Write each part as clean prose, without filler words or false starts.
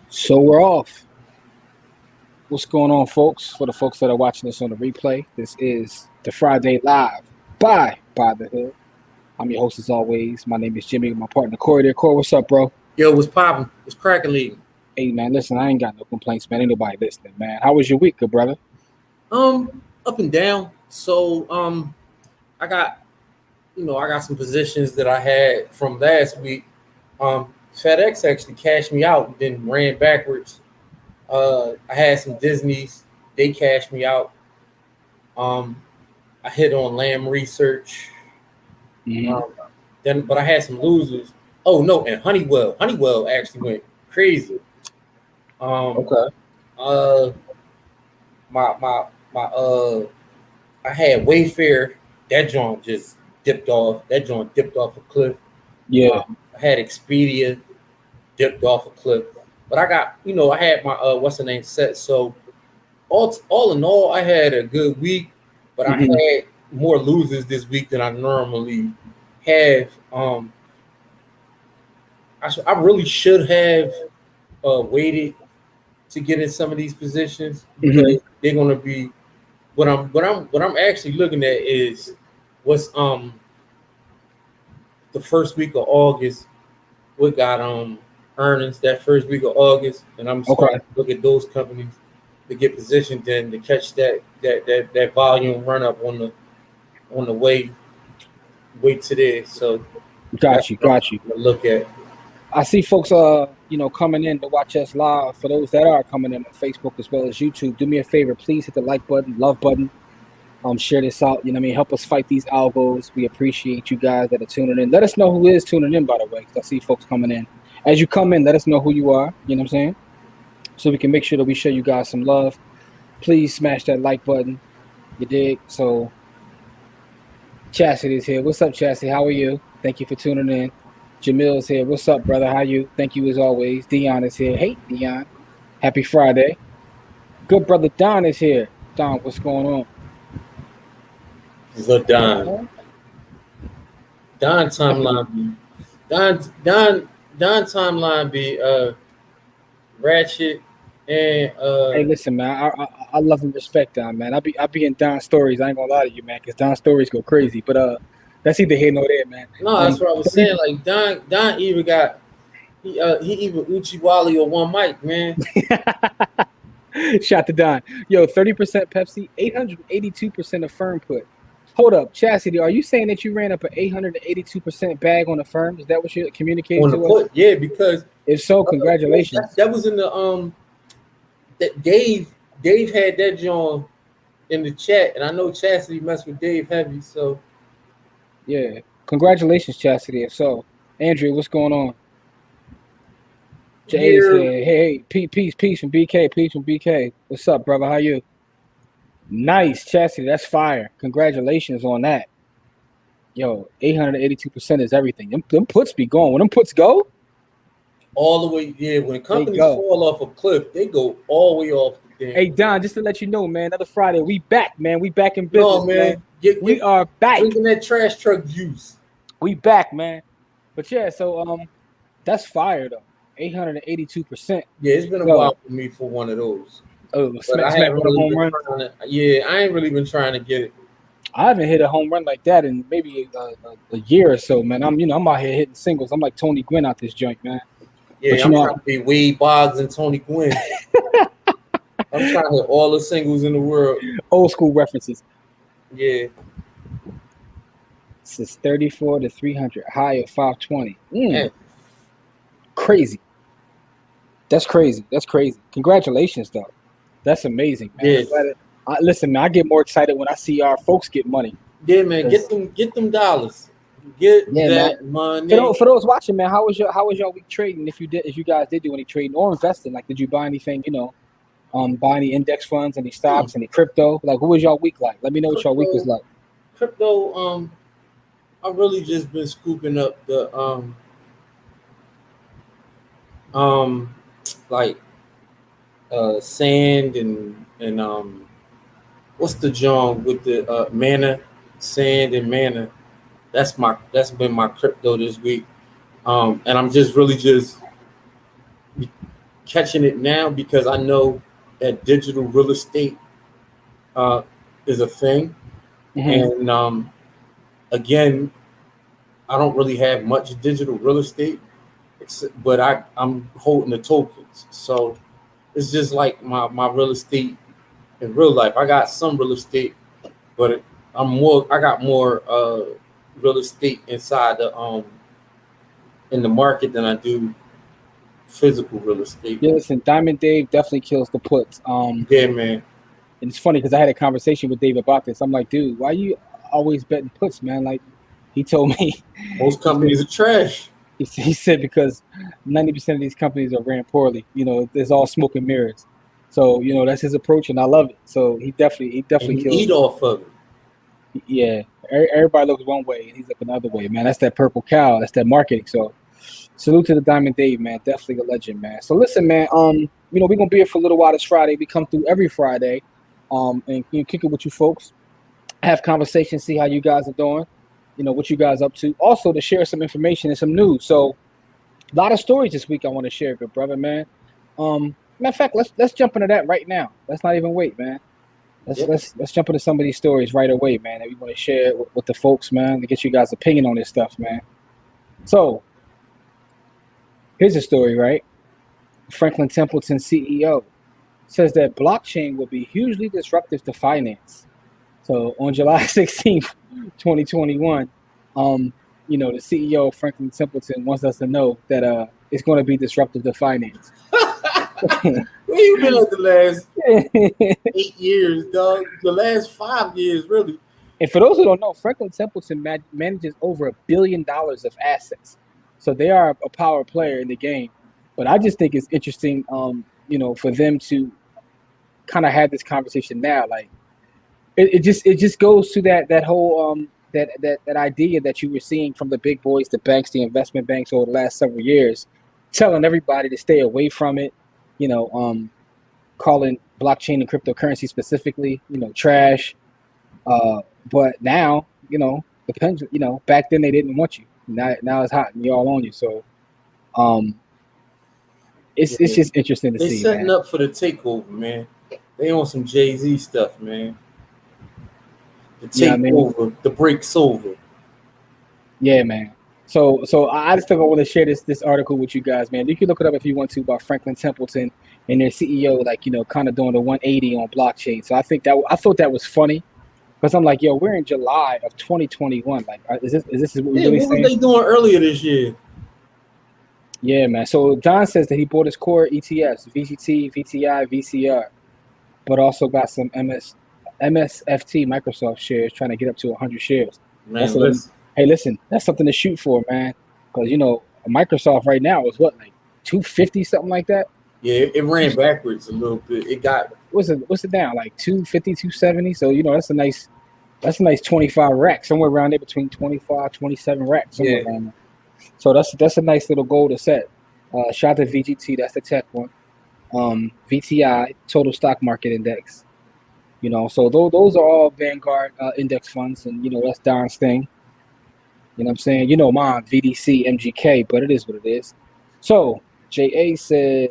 So we're off. What's going on, folks? For the folks that are watching this on the replay, this is the Friday Live by the Hood. I'm your host as always. My name is Jimmy. My partner Corey there. Corey, what's up, bro? Yo, what's poppin'? What's cracking, league? Hey, man, listen, I ain't got no complaints, man. Ain't nobody listening, man. How was your week, good brother? Up and down. So, I got, I got some positions that I had from last week. FedEx actually cashed me out and then ran backwards. I had some Disney's. They cashed me out. I hit on Lamb Research. But I had some losers. Oh no, and Honeywell actually went crazy. Okay. I had Wayfair. That joint just dipped off. That joint dipped off a cliff. Yeah. I had Expedia dipped off a cliff. But I got, I had my what's the name set. So all in all, I had a good week, but I had more losers this week than I normally have. I really should have waited to get in some of these positions because they're gonna be what I'm actually looking at is what's the first week of August. We got earnings that first week of August, and I'm starting to look at those companies to get positioned then to catch that volume run up on the way to there. So got you. Look at. I see folks coming in to watch us live. For those that are coming in on Facebook as well as YouTube, do me a favor, please hit the like button, love button. Share this out. Help us fight these algos. We appreciate you guys that are tuning in. Let us know who is tuning in, by the way, because I see folks coming in. As you come in, let us know who you are. You know what I'm saying? So we can make sure that we show you guys some love. Please smash that like button. You dig? So Chastity is here. What's up, Chastity? How are you? Thank you for tuning in. Jamil's here. What's up, brother? How you? Thank you as always. Dion is here. Hey, Dion. Happy Friday. Good brother Don is here. Don, what's going on? The Don timeline. Don timeline be ratchet and Hey, listen, man. I love and respect Don, man. I be in Don stories. I ain't gonna lie to you, man, because Don stories go crazy. But that's either here nor there, man. No, that's what I was saying. Like Don either got he either Uchiwali or one mic, man. Shout to Don. Yo, 30% Pepsi, 882% of firm put. Hold up, Chastity, are you saying that you ran up an 882% bag on the firm? Is that what you're communicating to us? Yeah, because if so, congratulations. That was in the that Dave had that joint in the chat, and I know Chastity messed with Dave heavy, so yeah. Congratulations, Chastity. If so. Andrea, what's going on? Jay said, hey, peace from BK. What's up, brother? How you? Nice, Chastity. That's fire. Congratulations on that. Yo, 882% is everything. Them puts be going. When them puts go, all the way. Yeah, when companies fall off a cliff, they go all the way off the thing. Hey, Don, just to let you know, man, another Friday. We back, man. We back in business, man. We are back. Drinking that trash truck juice. We back, man. But yeah, so that's fire though. 882%. Yeah, it's been a while for me for one of those. Oh, smack with a home run. I ain't really been trying to get it. I haven't hit a home run like that in maybe a year or so, man. I'm out here hitting singles. I'm like Tony Gwynn out this joint, man. Yeah, I'm trying to be Wade Boggs and Tony Gwynn. I'm trying to hit all the singles in the world. Old school references. Yeah. This is 34 to 300, high of 520. Crazy. That's crazy. Congratulations, though. That's amazing, man. Yeah. Listen, man, I get more excited when I see our folks get money. Yeah, man. Get them dollars. Get that money. For those watching, man, how was your week trading? If you guys did do any trading or investing, like did you buy anything? Buy any index funds, any stocks, any crypto? Like, what was y'all week like? Let me know what your week was like. Crypto, I've really just been scooping up the sand and what's the John with the mana, sand and mana. That's been my crypto this week. And I'm just really catching it now because I know that digital real estate is a thing. Mm-hmm. And again, I don't really have much digital real estate, but I'm holding the tokens. So it's just like my real estate in real life. I got some real estate, but I got more real estate inside the in the market than I do physical real estate. Yeah, listen, Diamond Dave definitely kills the puts. Yeah, man. And it's funny because I had a conversation with Dave about this. I'm like, dude, why you always betting puts, man? Like, he told me, Most he said, companies are trash. he said because 90% of these companies are ran poorly. You know, it's all smoke and mirrors. So, you know, that's his approach, and I love it. So he definitely And you kills eat it. off of it. Yeah, everybody looks one way, and he's looking another way, man. That's that purple cow. That's that marketing. So, salute to the Diamond Dave, man. Definitely a legend, man. So listen, man. You know, we're gonna be here for a little while this Friday. We come through every Friday, and you know, kick it with you folks, have conversations, see how you guys are doing. You know what you guys up to. Also to share some information and some news. So a lot of stories this week I want to share, good brother, man. Matter of fact, let's jump into that right now. Let's not even wait, man. Yep. Let's jump into some of these stories right away, man. That we want to share with the folks, man, to get you guys' opinion on this stuff, man. So here's a story, right? Franklin Templeton CEO says that blockchain will be hugely disruptive to finance. So on July 16th, 2021, you know, the CEO of Franklin Templeton wants us to know that it's going to be disruptive to finance. Where you been like the last 8 years, dog? The last 5 years, really. And for those who don't know, Franklin Templeton manages over $1 billion of assets. So they are a power player in the game. But I just think it's interesting, you know, for them to kind of have this conversation now. Like, it just goes to that whole that idea that you were seeing from the big boys, the banks, the investment banks over the last several years, telling everybody to stay away from it. You know, calling blockchain and cryptocurrency specifically, you know, trash. But now, you know, depends. You know, back then they didn't want you. Now it's hot and you're all on you. So, it's just interesting to They see. setting Man. up for the takeover, man. They on some Jay-Z stuff, man. The takeover, the break's over. Yeah, man. So I just think I want to share this article with you guys, man. You can look it up if you want to about Franklin Templeton and their CEO, like, you know, kind of doing the 180 on blockchain. So I thought that was funny because I'm like, yo, we're in July of 2021. Like, is this what we're really saying? What was they doing earlier this year? Yeah, man. So Don says that he bought his core ETFs, VGT, VTI, VCR, but also got some MSFT Microsoft shares, trying to get up to 100 shares. Man, hey, listen, that's something to shoot for, man. Because, you know, Microsoft right now is what, like 250, something like that? Yeah, it ran backwards a little bit. It got what's it down? Like 250, 270. So, you know, that's a nice 25 rack, somewhere around there between 25, 27 racks. Somewhere around there. So that's a nice little goal to set. Shout out to VGT, that's the tech one. VTI, Total Stock Market Index. You know, so those are all Vanguard index funds, and, you know, that's Don's thing. You know what I'm saying? You know, mine, VDC, MGK, but it is what it is. So, JA says,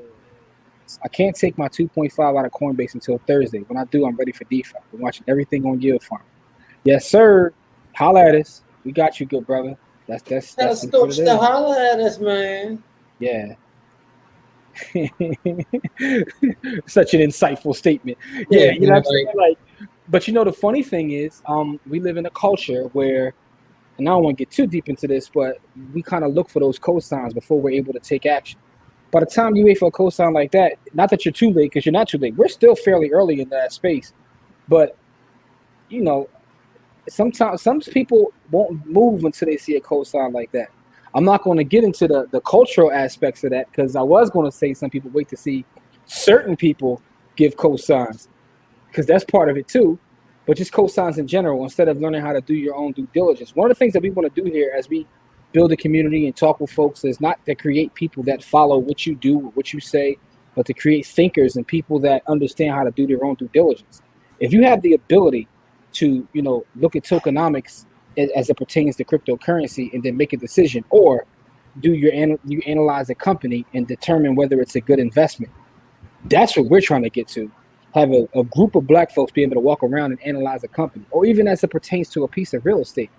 I can't take my 2.5 out of Coinbase until Thursday. When I do, I'm ready for DeFi. I'm watching everything on Yield Farm. Yes, sir. Holla at us. We got you, good brother. That's Stokes to holla at us, man. Yeah. Such an insightful statement. Yeah, you know what I'm saying? Like, but, you know, the funny thing is, we live in a culture where, and I don't want to get too deep into this, but we kind of look for those cosigns before we're able to take action. By the time you wait for a cosign like that, not that you're too late, because you're not too late. We're still fairly early in that space. But, you know, sometimes some people won't move until they see a cosign like that. I'm not going to get into the cultural aspects of that, because I was going to say some people wait to see certain people give cosigns, because that's part of it too. But just cosigns in general, instead of learning how to do your own due diligence. One of the things that we want to do here as we build a community and talk with folks is not to create people that follow what you do, what you say, but to create thinkers and people that understand how to do their own due diligence. If you have the ability to, you know, look at tokenomics as it pertains to cryptocurrency and then make a decision, or you analyze a company and determine whether it's a good investment. That's what we're trying to get to. Have a group of black folks be able to walk around and analyze a company, or even as it pertains to a piece of real estate.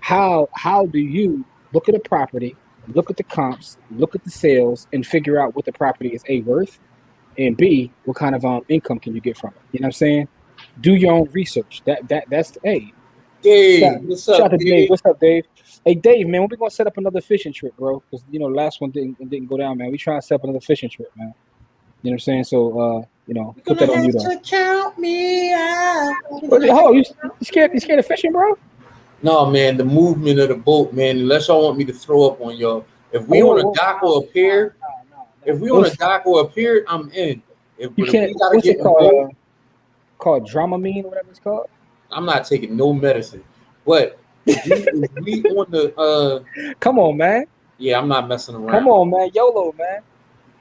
How do you look at a property, look at the comps, look at the sales, and figure out what the property is A, worth, and B, what kind of income can you get from it? You know what I'm saying? Do your own research. That's the A. Dave, what's Shout up, out to Dave. Dave? What's up, Dave? Hey, Dave, man, when we gonna set up another fishing trip, bro? Because the last one didn't go down, man. We trying to set up another fishing trip, man. You know what I'm saying? So, put that on you, though. Count me out. You scared? You scared of fishing, bro? No, man, the movement of the boat, man. Unless y'all want me to throw up on y'all. If we on a dock or a pier, I'm in. You can't. What's it called? Called Dramamine, whatever it's called. I'm not taking no medicine, but if we on the Come on, man. Yeah, I'm not messing around. Come on, man. YOLO, man.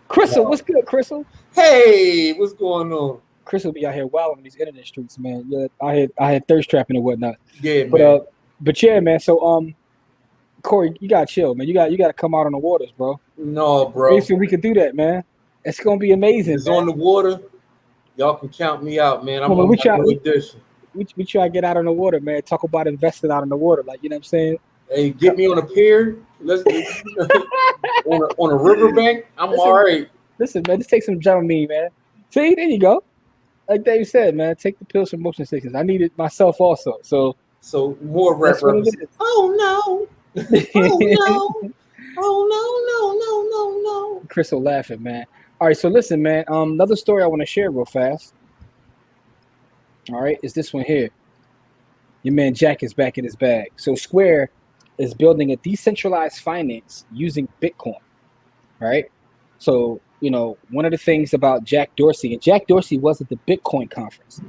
Crystal, what's good, Crystal? Hey, what's going on? Crystal be out here wilding in these internet streets, man. Yeah, I had thirst trapping and whatnot. Yeah, man. But yeah, man. So Corey, you gotta chill, man. You got to come out on the waters, bro. No, bro. So we can do that, man. It's gonna be amazing. It's on the water. Y'all can count me out, man. I'm on we try to get out on the water, man. Talk about investing out in the water, like, you know what I'm saying? Hey, get me on a pier. Let's on a riverbank. All right. Listen, man, just take some Dramamine, man. See, there you go. Like Dave said, man, take the pills for motion sickness. I need it myself also. So more reference. Oh no. Oh no. Oh no. Crystal laughing, man. All right, so listen, man. Another story I want to share real fast. All right, is this one here. Your man Jack is back in his bag. So Square is building a decentralized finance using Bitcoin. Right? So, one of the things about Jack Dorsey, and Jack Dorsey was at the Bitcoin conference,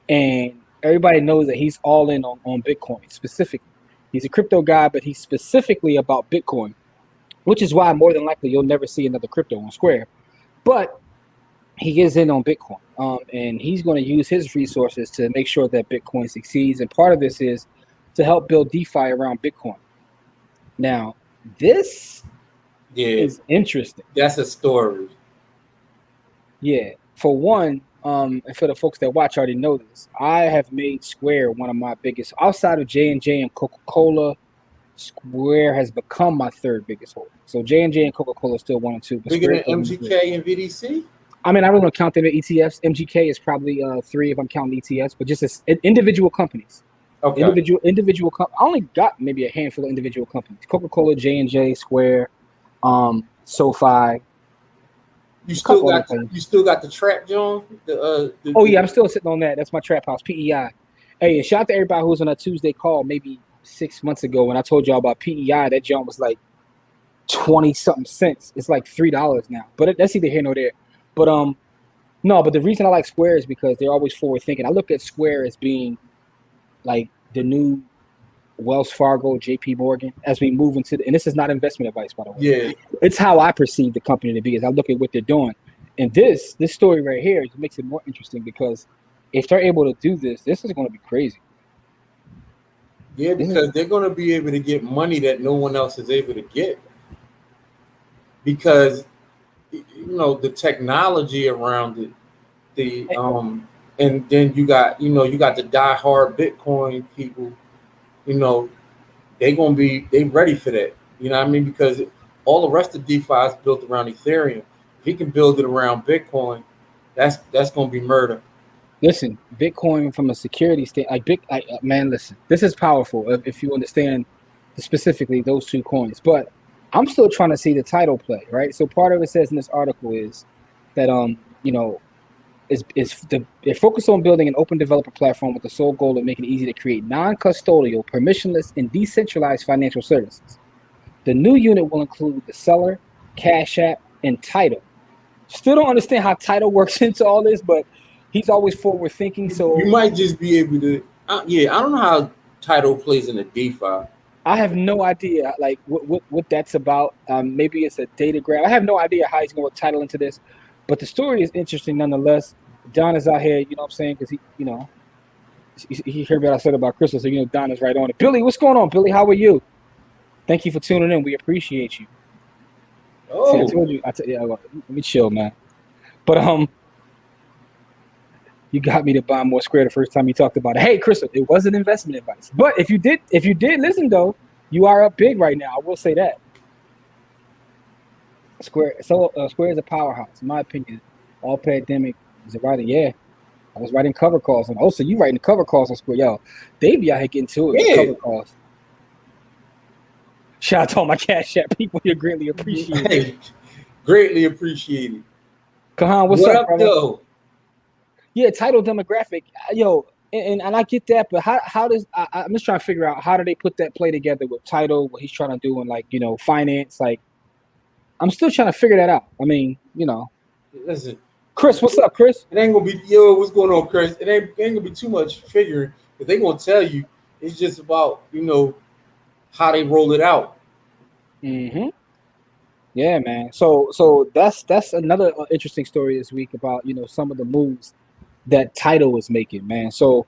and everybody knows that he's all in on Bitcoin specifically. He's a crypto guy, but he's specifically about Bitcoin, which is why more than likely you'll never see another crypto on Square. But he is in on Bitcoin, and he's going to use his resources to make sure that Bitcoin succeeds. And part of this is to help build DeFi around Bitcoin. Now, this is interesting. That's a story. Yeah. For one, and for the folks that watch already know this, I have made Square one of my biggest, outside of J&J and Coca-Cola. Square has become my third biggest holder. So J&J and Coca-Cola is still 1 and 2. Bigger than MGK and VDC? I mean, I don't want to count them as ETFs. MGK is probably 3 if I'm counting ETFs, but just as individual companies. Okay. Individual. I only got maybe a handful of individual companies: Coca-Cola, J&J, Square, SoFi. You still got the trap, John? Yeah, I'm still sitting on that. That's my trap house, PEI. Hey, and shout out to everybody who was on a Tuesday call maybe 6 months ago when I told y'all about PEI. That John was like 20-something cents. It's like $3 now. But that's either here nor there. But no. But the reason I like Square is because they're always forward thinking. I look at Square as being like the new Wells Fargo, JP Morgan, as we move into and this is not investment advice, by the way. Yeah. It's how I perceive the company to be as I look at what they're doing. And this story right here makes it more interesting because if they're able to do this is going to be crazy. Yeah, because they're going to be able to get money that no one else is able to get. Because, the technology around it, and then you got the diehard Bitcoin people, they ready for that. You know what I mean? Because all the rest of DeFi is built around Ethereum. If he can build it around Bitcoin, that's going to be murder. Listen, Bitcoin from a security standpoint, man, listen, this is powerful if you understand specifically those two coins. But I'm still trying to see the title play, right? So part of it says in this article is that they're focused on building an open developer platform with the sole goal of making it easy to create non-custodial, permissionless, and decentralized financial services. The new unit will include the seller, Cash App, and title. Still don't understand how title works into all this, but he's always forward thinking. So you might just be able to. I don't know how title plays in the DeFi. I have no idea, like what that's about. Maybe it's a data grab. I have no idea how he's going to work title into this, but the story is interesting nonetheless. Don is out here, you know what I'm saying? Because he heard what I said about Crystal, so Don is right on it. Billy, what's going on, Billy? How are you? Thank you for tuning in. We appreciate you. See, I Oh, told you. Yeah, well, let me chill, man. But you got me to buy more Square the first time you talked about it. Hey, Crystal, it wasn't investment advice. But if you did listen though, you are up big right now. I will say that. Square is a powerhouse, in my opinion. All pandemic is a writer. Yeah, I was writing cover calls, and also you writing cover calls on Square. Yo, they be out here getting to it with yeah. cover calls. Shout out to all my Cash App people. You greatly appreciate it. Hey, greatly appreciated. Kahan, what's What up, up, brother? though? Yeah, title demographic. Yo, and I get that, but how does I'm just trying to figure out how do they put that play together with title, what he's trying to do, and like finance. Like I'm still trying to figure that out. I mean, Listen, Chris, what's up, Chris? it ain't gonna be yo. What's going on, Chris? It ain't gonna be too much figuring. But they gonna tell you it's just about how they roll it out. Mm-hmm. Yeah, man. So that's another interesting story this week about some of the moves that title is making, man. So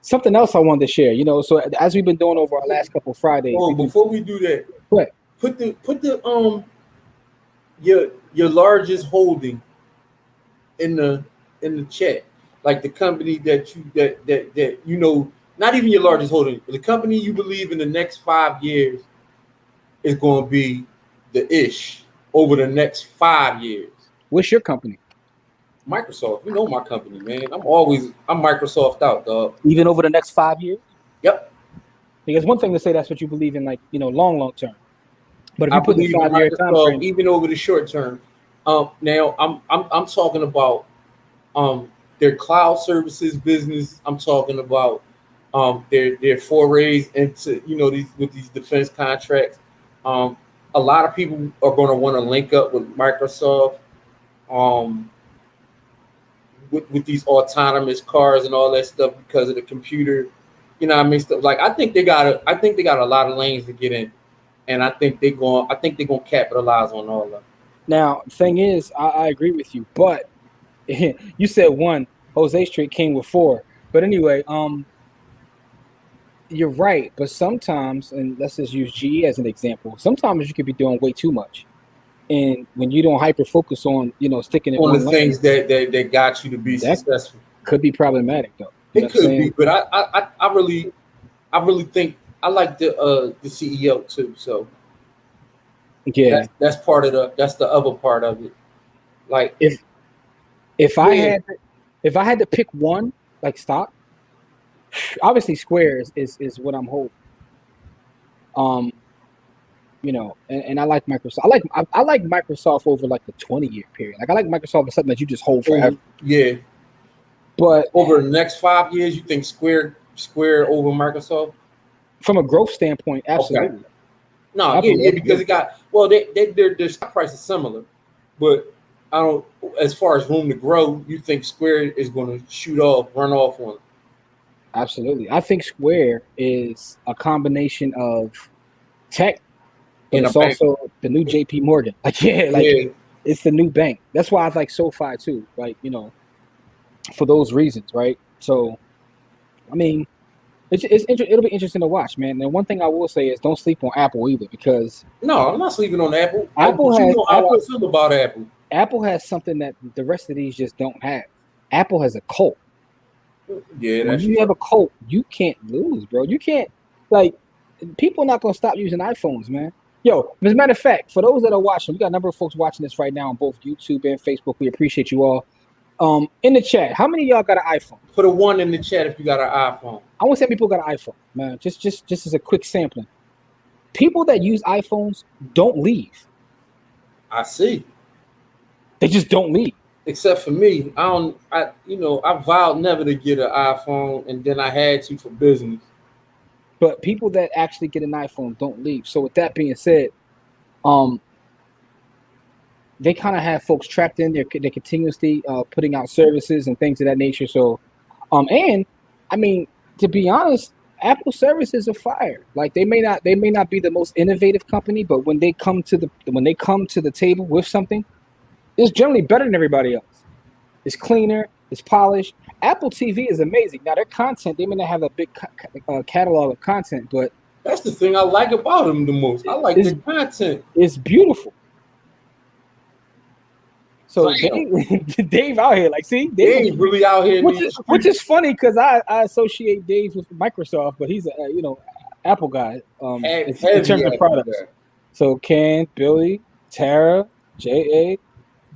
something else I wanted to share. So as we've been doing over our last couple of Fridays, Hold on, before we do that, what? put the your largest holding in the chat, like the company that not even your largest holding, the company you believe in the next 5 years is going to be the ish over the next 5 years. What's your company? Microsoft, you know my company, man. I'm Microsoft out, dog. Even over the next 5 years? Yep. Because one thing to say that's what you believe in, like long term. But if I you put the believe in 5 year time Microsoft frame, even over the short term. Now I'm talking about their cloud services business. I'm talking about their forays into these defense contracts. A lot of people are going to want to link up with Microsoft um, with these autonomous cars and all that stuff because of the computer. What I mean, stuff like I think they got a lot of lanes to get in, and I think they're gonna capitalize on all of them. now thing is, I agree with you, but you said one, Jose Street came with four. But anyway, you're right. But sometimes, and let's just use GE as an example. Sometimes you could be doing way too much, and when you don't hyper focus on sticking in On the one lane, things that got you to be that successful. could be problematic, though. You know It what I'm could saying? be, but I really think I like the CEO too. So Yeah. that's part of that's the other part of it. Like If if I yeah, had if I had to pick one, like stock, obviously Square is what I'm holding. Um, and I like Microsoft. I like Microsoft over like the 20-year period. Like I like Microsoft as something that you just hold forever. yeah. But Over the next 5 years, you think Square over Microsoft? from a growth standpoint, Okay. absolutely. No, yeah, because Absolutely. it got their stock price is similar, but I don't. As far as room to grow, you think Square is going to run off on Absolutely. I think Square is a combination of tech, but in a it's bank? also the new JP Morgan. Like, yeah, like Yeah, it's the new bank. That's why I like SoFi too. Like, for those reasons, right? So, I mean, it'll be interesting to watch, man. And one thing I will say is don't sleep on Apple either, because no, I'm not sleeping on Apple. Apple But you has know how I feel about Apple. Apple has something that the rest of these just don't have. Apple has a cult. Yeah, When that's you have true. a cult, you can't lose, bro. You can't like people are not gonna stop using iPhones, man. Yo, as a matter of fact, for those that are watching, we got a number of folks watching this right now on both YouTube and Facebook. We appreciate you all. In the chat, how many of y'all got an iPhone? Put a 1 in the chat if you got an iPhone. I want to say people got an iPhone, man. Just as a quick sampling. People that use iPhones don't leave. I see. They just don't leave. Except for me, I vowed never to get an iPhone, and then I had to for business. But people that actually get an iPhone don't leave. So with that being said, they kind of have folks trapped in. They're continuously putting out services and things of that nature. So, and I mean, to be honest, Apple services are fire. Like they may not be the most innovative company, but when they come to the table with something, it's generally better than everybody else. It's cleaner, it's polished. Apple TV is amazing. Now their content, they may not have a big catalog of content, but That's the thing I like about them the most. I like it's the content. it's beautiful. So Dave out here, like, see, Dave really out here, which is funny because I associate Dave with Microsoft, but he's a Apple guy in terms of products. So Ken, Billy, Tara, J.A.,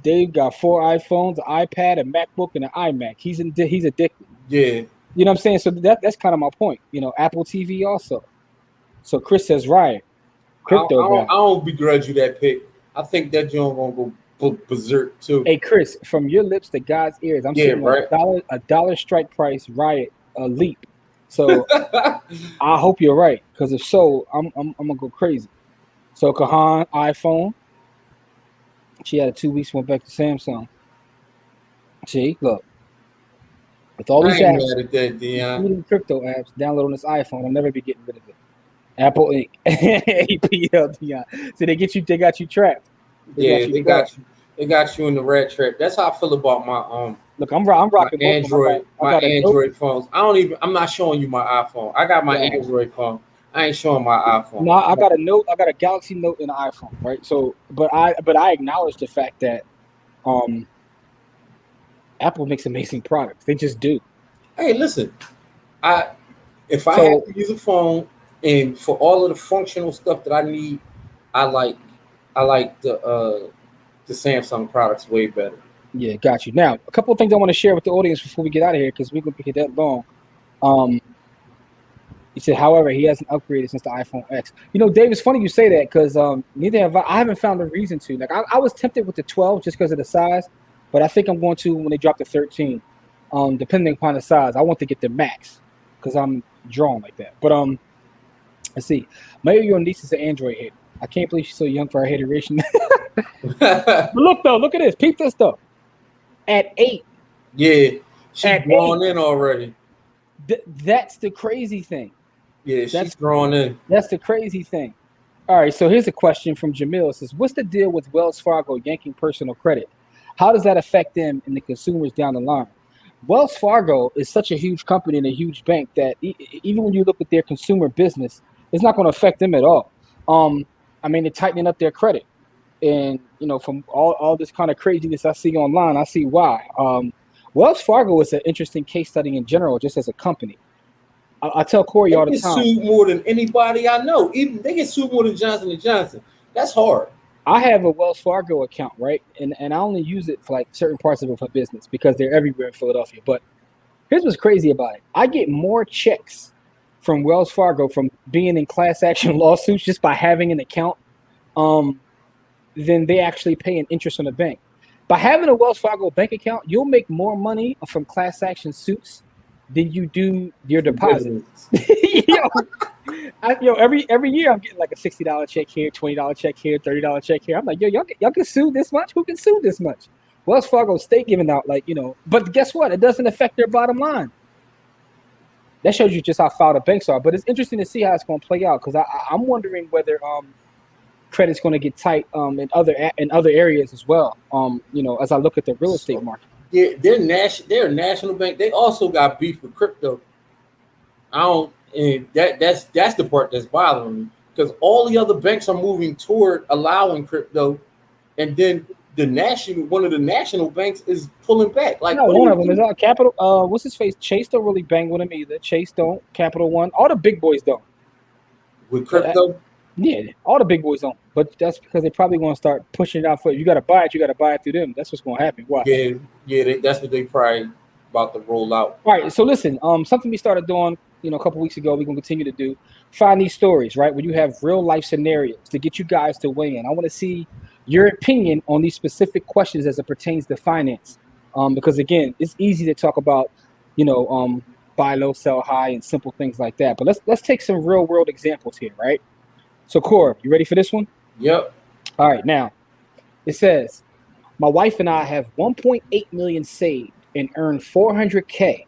Dave got 4 iPhones, an iPad, a MacBook, and an iMac. He's addicted. Yeah. You know what I'm saying? So that's kind of my point. Apple TV also. So Chris says, right. Crypto I don't begrudge you that pick. I think that you're gonna go berserk too. Hey Chris, from your lips to God's ears, I'm sitting on a dollar strike price Riot Leap. So I hope you're right, because if so, I'm gonna go crazy. So Kahan, iPhone. She had 2 weeks, went back to Samsung. See, look. With all these apps, crypto apps, download on this iPhone, I'll never be getting rid of it. Apple Inc. APL Dion. So they got you trapped. They got you in the rat trap. That's how I feel about my Look, I'm rocking Android. My Android phones. I'm not showing you my iPhone. I got my Android phone. I ain't showing my iPhone. No, I got a Note. I got a Galaxy Note and an iPhone, right? So, but I acknowledge the fact that Apple makes amazing products. They just do. Hey, listen, if I have to use a phone, and for all of the functional stuff that I need, I like the Samsung products way better. Yeah, got you. Now, a couple of things I want to share with the audience before we get out of here, because we're going to be here that long. He said, however, he hasn't upgraded since the iPhone X. Dave, it's funny you say that, because neither have I haven't found a reason to. Like, I was tempted with the 12 just because of the size, but I think I'm going to when they drop the 13. Depending upon the size, I want to get the Max because I'm drawn like that. But let's see. Maybe your niece is an Android hater. I can't believe she's so young for her hateration. But look at this. Peep this though. At 8. Yeah, she's drawn in already. That's the crazy thing. Yeah, she's drawn in. That's the crazy thing. All right, so here's a question from Jamil. It says, what's the deal with Wells Fargo yanking personal credit? How does that affect them and the consumers down the line? Wells Fargo is such a huge company and a huge bank that even when you look at their consumer business, it's not going to affect them at all. They're tightening up their credit. And, from all this kind of craziness I see online, I see why. Wells Fargo is an interesting case study in general, just as a company. I tell Corey all the time. They get sued more than anybody I know. Even they get sued more than Johnson & Johnson. That's hard. I have a Wells Fargo account, right? And I only use it for like certain parts of it for business because they're everywhere in Philadelphia. But here's what's crazy about it. I get more checks from Wells Fargo from being in class action lawsuits just by having an account than they actually pay an interest on the bank. By having a Wells Fargo bank account, you'll make more money from class action suits than you do your deposits. Every year I'm getting like a $60 check here, $20 check here, $30 check here. I'm like, y'all can sue this much? Who can sue this much? Wells Fargo stay giving out but guess what? It doesn't affect their bottom line. That shows you just how foul the banks are. But it's interesting to see how it's going to play out because I'm wondering whether credit's going to get tight in other areas as well. As I look at the real estate market. Yeah, they're a national bank. They also got beef with crypto. And that's the part that's bothering me because all the other banks are moving toward allowing crypto, and then one of the national banks is pulling back. Like one of them is Capital. What's his face? Chase don't really bang with him either. Chase don't. Capital One. All the big boys don't. With crypto. Yeah, all the big boys don't. But that's because they probably going to start pushing it out for you. You got to buy it. You got to buy it through them. That's what's going to happen. Why? Yeah. That's what they probably about to roll out. All right. So listen, something we started doing, a couple weeks ago, we're going to continue to do. Find these stories, right, where you have real life scenarios to get you guys to weigh in. I want to see your opinion on these specific questions as it pertains to finance. Because again, it's easy to talk about, buy low, sell high, and simple things like that. But let's take some real world examples here, right? So, Cor, you ready for this one? Yep. All right. Now, it says, my wife and I have 1.8 million saved and earn $400K.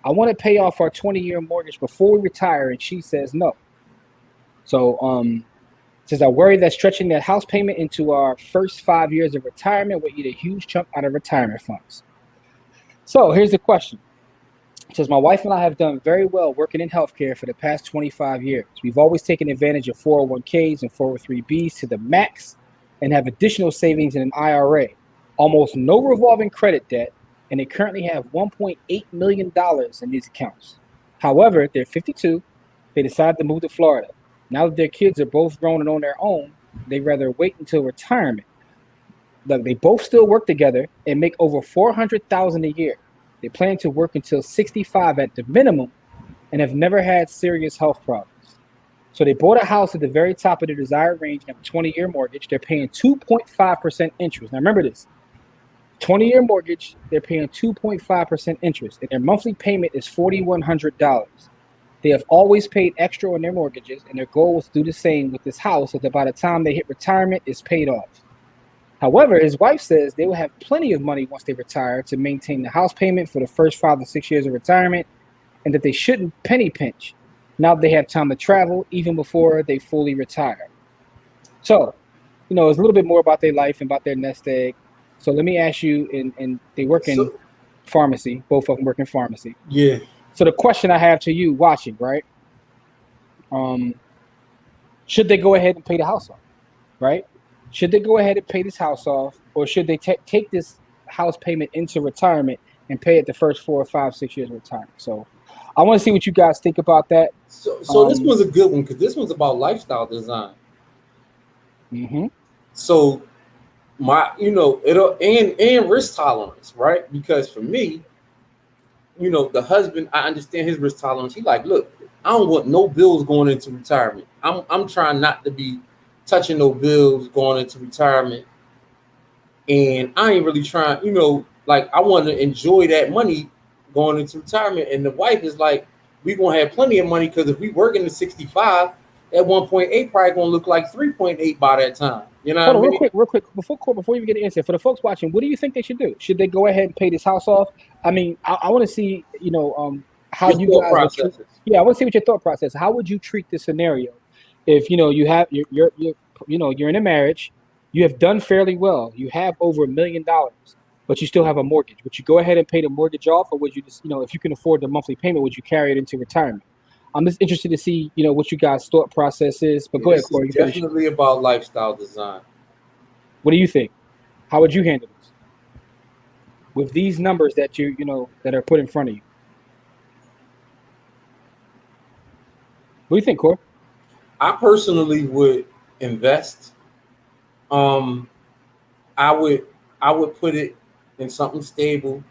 I want to pay off our 20-year mortgage before we retire, and she says no. So, it says, I worry that stretching that house payment into our first 5 years of retirement will eat a huge chunk out of retirement funds. So, here's the question. It says, my wife and I have done very well working in healthcare for the past 25 years. We've always taken advantage of 401ks and 403bs to the max and have additional savings in an IRA. almost no revolving credit debt, and they currently have $1.8 million in these accounts. However, they're 52. They decided to move to Florida. Now that their kids are both grown and on their own, they rather wait until retirement. Look, they both still work together and make over $400,000 a year. They plan to work until 65 at the minimum and have never had serious health problems. So they bought a house at the very top of their desired range and a 20-year mortgage. They're paying 2.5% interest. Now remember this, 20-year mortgage, they're paying 2.5% interest, and their monthly payment is $4,100. They have always paid extra on their mortgages, and their goal was to do the same with this house so that by the time they hit retirement, it's paid off. However, his wife says they will have plenty of money once they retire to maintain the house payment for the first 5 to 6 years of retirement, and that they shouldn't penny pinch now they have time to travel even before they fully retire. So, it's a little bit more about their life and about their nest egg. So let me ask you, and they work in pharmacy, both of them work in pharmacy. Yeah. So the question I have to you watching, right? Should they go ahead and pay the house off, right? Should they go ahead and pay this house off, or should they take this house payment into retirement and pay it the first 4 or 5, 6 years of retirement? So I want to see what you guys think about that. So this one's a good one because this one's about lifestyle design. Mm-hmm. So it'll and risk tolerance, right? Because for me, the husband, I understand his risk tolerance. He like, look, I don't want no bills going into retirement. I'm trying not to be touching no bills going into retirement, and I ain't really trying. I want to enjoy that money going into retirement. And the wife is like, we gonna have plenty of money because if we working to 65, at 1.8 probably gonna look like 3.8 by that time. You know what I mean? Real quick, before you get an answer, for the folks watching, what do you think they should do? Should they go ahead and pay this house off? I mean, I want to see, how Your you guys. processes. I want to see what your thought process. How would you treat this scenario if you have you're in a marriage, you have done fairly well, you have over $1 million, but you still have a mortgage? Would you go ahead and pay the mortgage off, or would you just, if you can afford the monthly payment, would you carry it into retirement? I'm just interested to see, what you guys' thought process is. But go ahead, Corey. It's definitely about lifestyle design. What do you think? How would you handle this with these numbers that that are put in front of you? What do you think, Corey? I personally would invest. I would put it in something stable.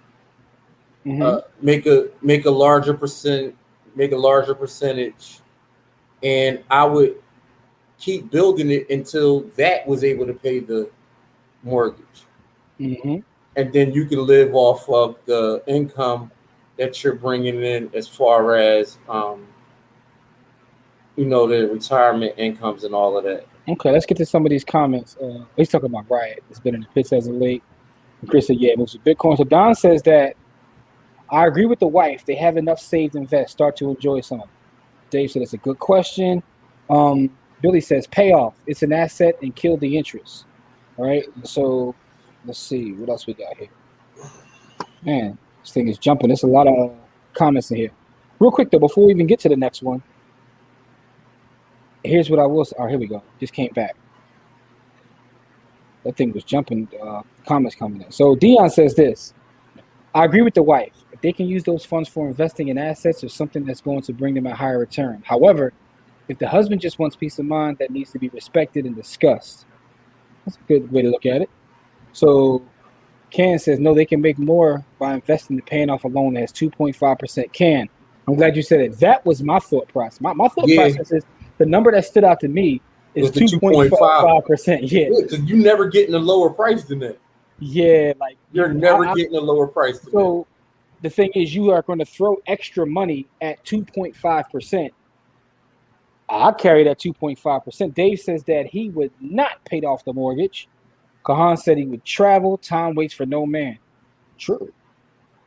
Mm-hmm. Make a larger percentage, and I would keep building it until that was able to pay the mortgage. Mm-hmm. And then you can live off of the income that you're bringing in, as far as the retirement incomes and all of that. Okay, let's get to some of these comments. He's talking about Riot. It's been in the pits as of late. And Chris said, yeah, it moves to Bitcoin. So Don says that I agree with the wife. They have enough saved and invest. Start to enjoy some. Dave said it's a good question. Billy says pay off. It's an asset and kill the interest. All right. So let's see what else we got here. Man, this thing is jumping. There's a lot of comments in here. Real quick though, before we even get to the next one, here's what I will say. Oh, here we go. Just came back. That thing was jumping. Comments coming in. So Dion says this. I agree with the wife. If they can use those funds for investing in assets or something that's going to bring them a higher return. However, if the husband just wants peace of mind, that needs to be respected and discussed. That's a good way to look at it. So Ken says, no, they can make more by investing and paying off a loan that has 2.5%. Ken, I'm glad you said it. That was my thought process. My thought process is the number that stood out to me is 2.5%. Yeah. Because you never getting a lower price than that. Yeah, like you're never getting a lower price than so that. The thing is, you are going to throw extra money at 2.5%. I'll carry that 2.5%. Dave says that he would not pay off the mortgage. Kahan said he would travel. Time waits for no man. True.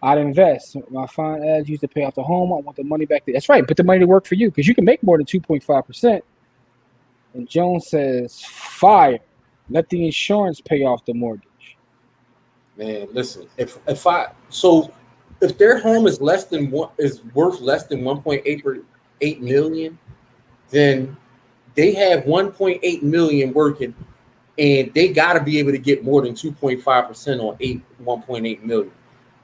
I'd invest. My fine ads used to pay off the home. I want the money back there. That's right. Put the money to work for you because you can make more than 2.5%. And Jones says, fire. Let the insurance pay off the mortgage. Man, listen. If their home is worth less than 1.8 million, then they have 1.8 million working and they got to be able to get more than 2.5% on 1.8 million.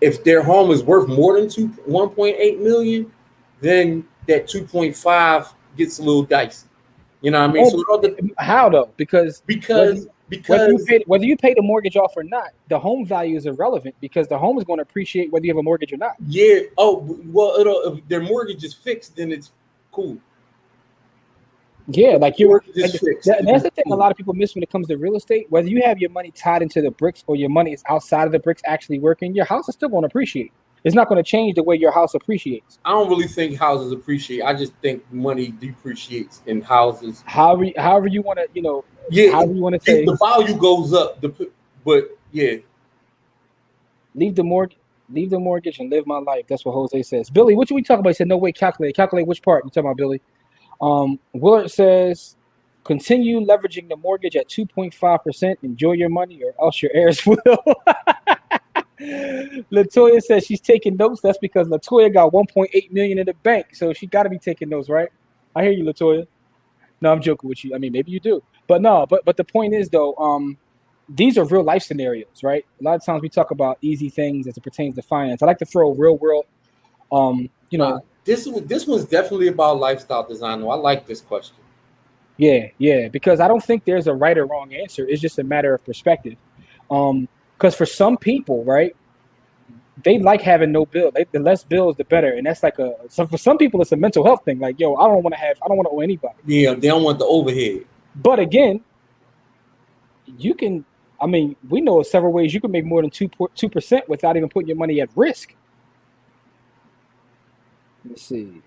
If their home is worth more than 1.8 million, then that 2.5 gets a little dicey. You know what I mean? How though? Because because whether you pay the mortgage off or not, the home value is irrelevant because the home is going to appreciate whether you have a mortgage or not. Yeah. Oh well, if their mortgage is fixed, then it's cool. Yeah, like that's the thing a lot of people miss when it comes to real estate. Whether you have your money tied into the bricks or your money is outside of the bricks actually working, your house is still going to appreciate. It's not going to change the way your house appreciates. I don't really think houses appreciate. I just think money depreciates in houses. However you want to, however you want to say the value goes up. But yeah, leave the mortgage and live my life. That's what Jose says. Billy, what should we talk about? He said, no way, calculate. Calculate which part? You talking about, Billy? Willard says, continue leveraging the mortgage at 2.5%. Enjoy your money or else your heirs will. Latoya says she's taking notes. That's because Latoya got 1.8 million in the bank. So she got to be taking notes, right? I hear you, Latoya. No, I'm joking with you. I mean, maybe you do. But no, but the point is, though, these are real life scenarios, right? A lot of times we talk about easy things as it pertains to finance. I like to throw real world, This one's definitely about lifestyle design. I like this question. Yeah, because I don't think there's a right or wrong answer. It's just a matter of perspective. Because for some people, right, they like having no bill. The less bills, the better. And that's like for some people, it's a mental health thing. Like, yo, I don't want to owe anybody. Yeah, they don't want the overhead. But again, we know several ways you can make more than 2% without even putting your money at risk. Let's see.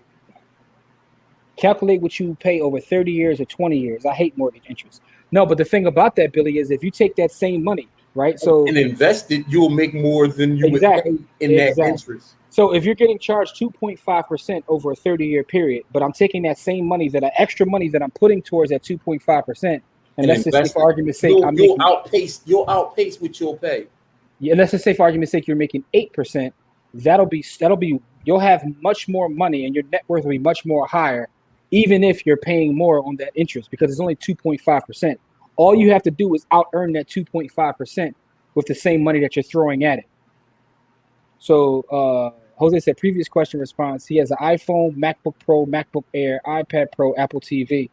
Calculate what you pay over 30 years or 20 years. I hate mortgage interest. No, but the thing about that, Billy, is if you take that same money, right? So and invest it, you'll make more than you would pay in that interest. So if you're getting charged 2.5% over a 30-year period, but I'm taking that same money, that extra money that I'm putting towards that 2.5%, and let's just say for argument's sake, you'll outpace what you'll pay. Yeah, let's just say for argument's sake, you're making 8%. That'll be you'll have much more money, and your net worth will be much more higher, even if you're paying more on that interest because it's only 2.5%. All you have to do is out earn that 2.5% with the same money that you're throwing at it. So Jose said, previous question response. He has an iPhone, MacBook Pro, MacBook Air, iPad Pro, Apple TV.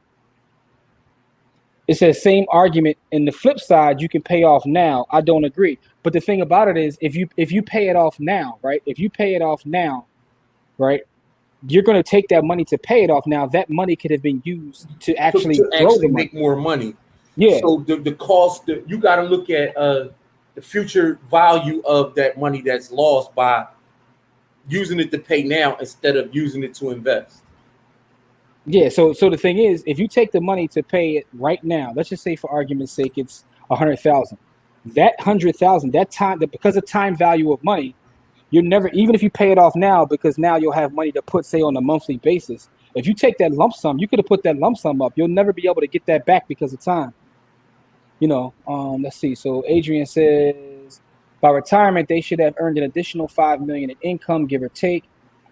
It says same argument. And the flip side, you can pay off now. I don't agree. But the thing about it is, if you pay it off now, right? If you pay it off now, right? You're going to take that money to pay it off now. That money could have been used to actually make more money. Yeah. So the cost, you got to look at the future value of that money that's lost by using it to pay now instead of using it to invest. Yeah. So the thing is, if you take the money to pay it right now, let's just say for argument's sake, it's 100,000. That 100,000, that time, because of time value of money, you're never, even if you pay it off now, because now you'll have money to put, say, on a monthly basis. If you take that lump sum, you could have put that lump sum up. You'll never be able to get that back because of time. Let's see. So Adrian says, by retirement, they should have earned an additional $5 million in income, give or take.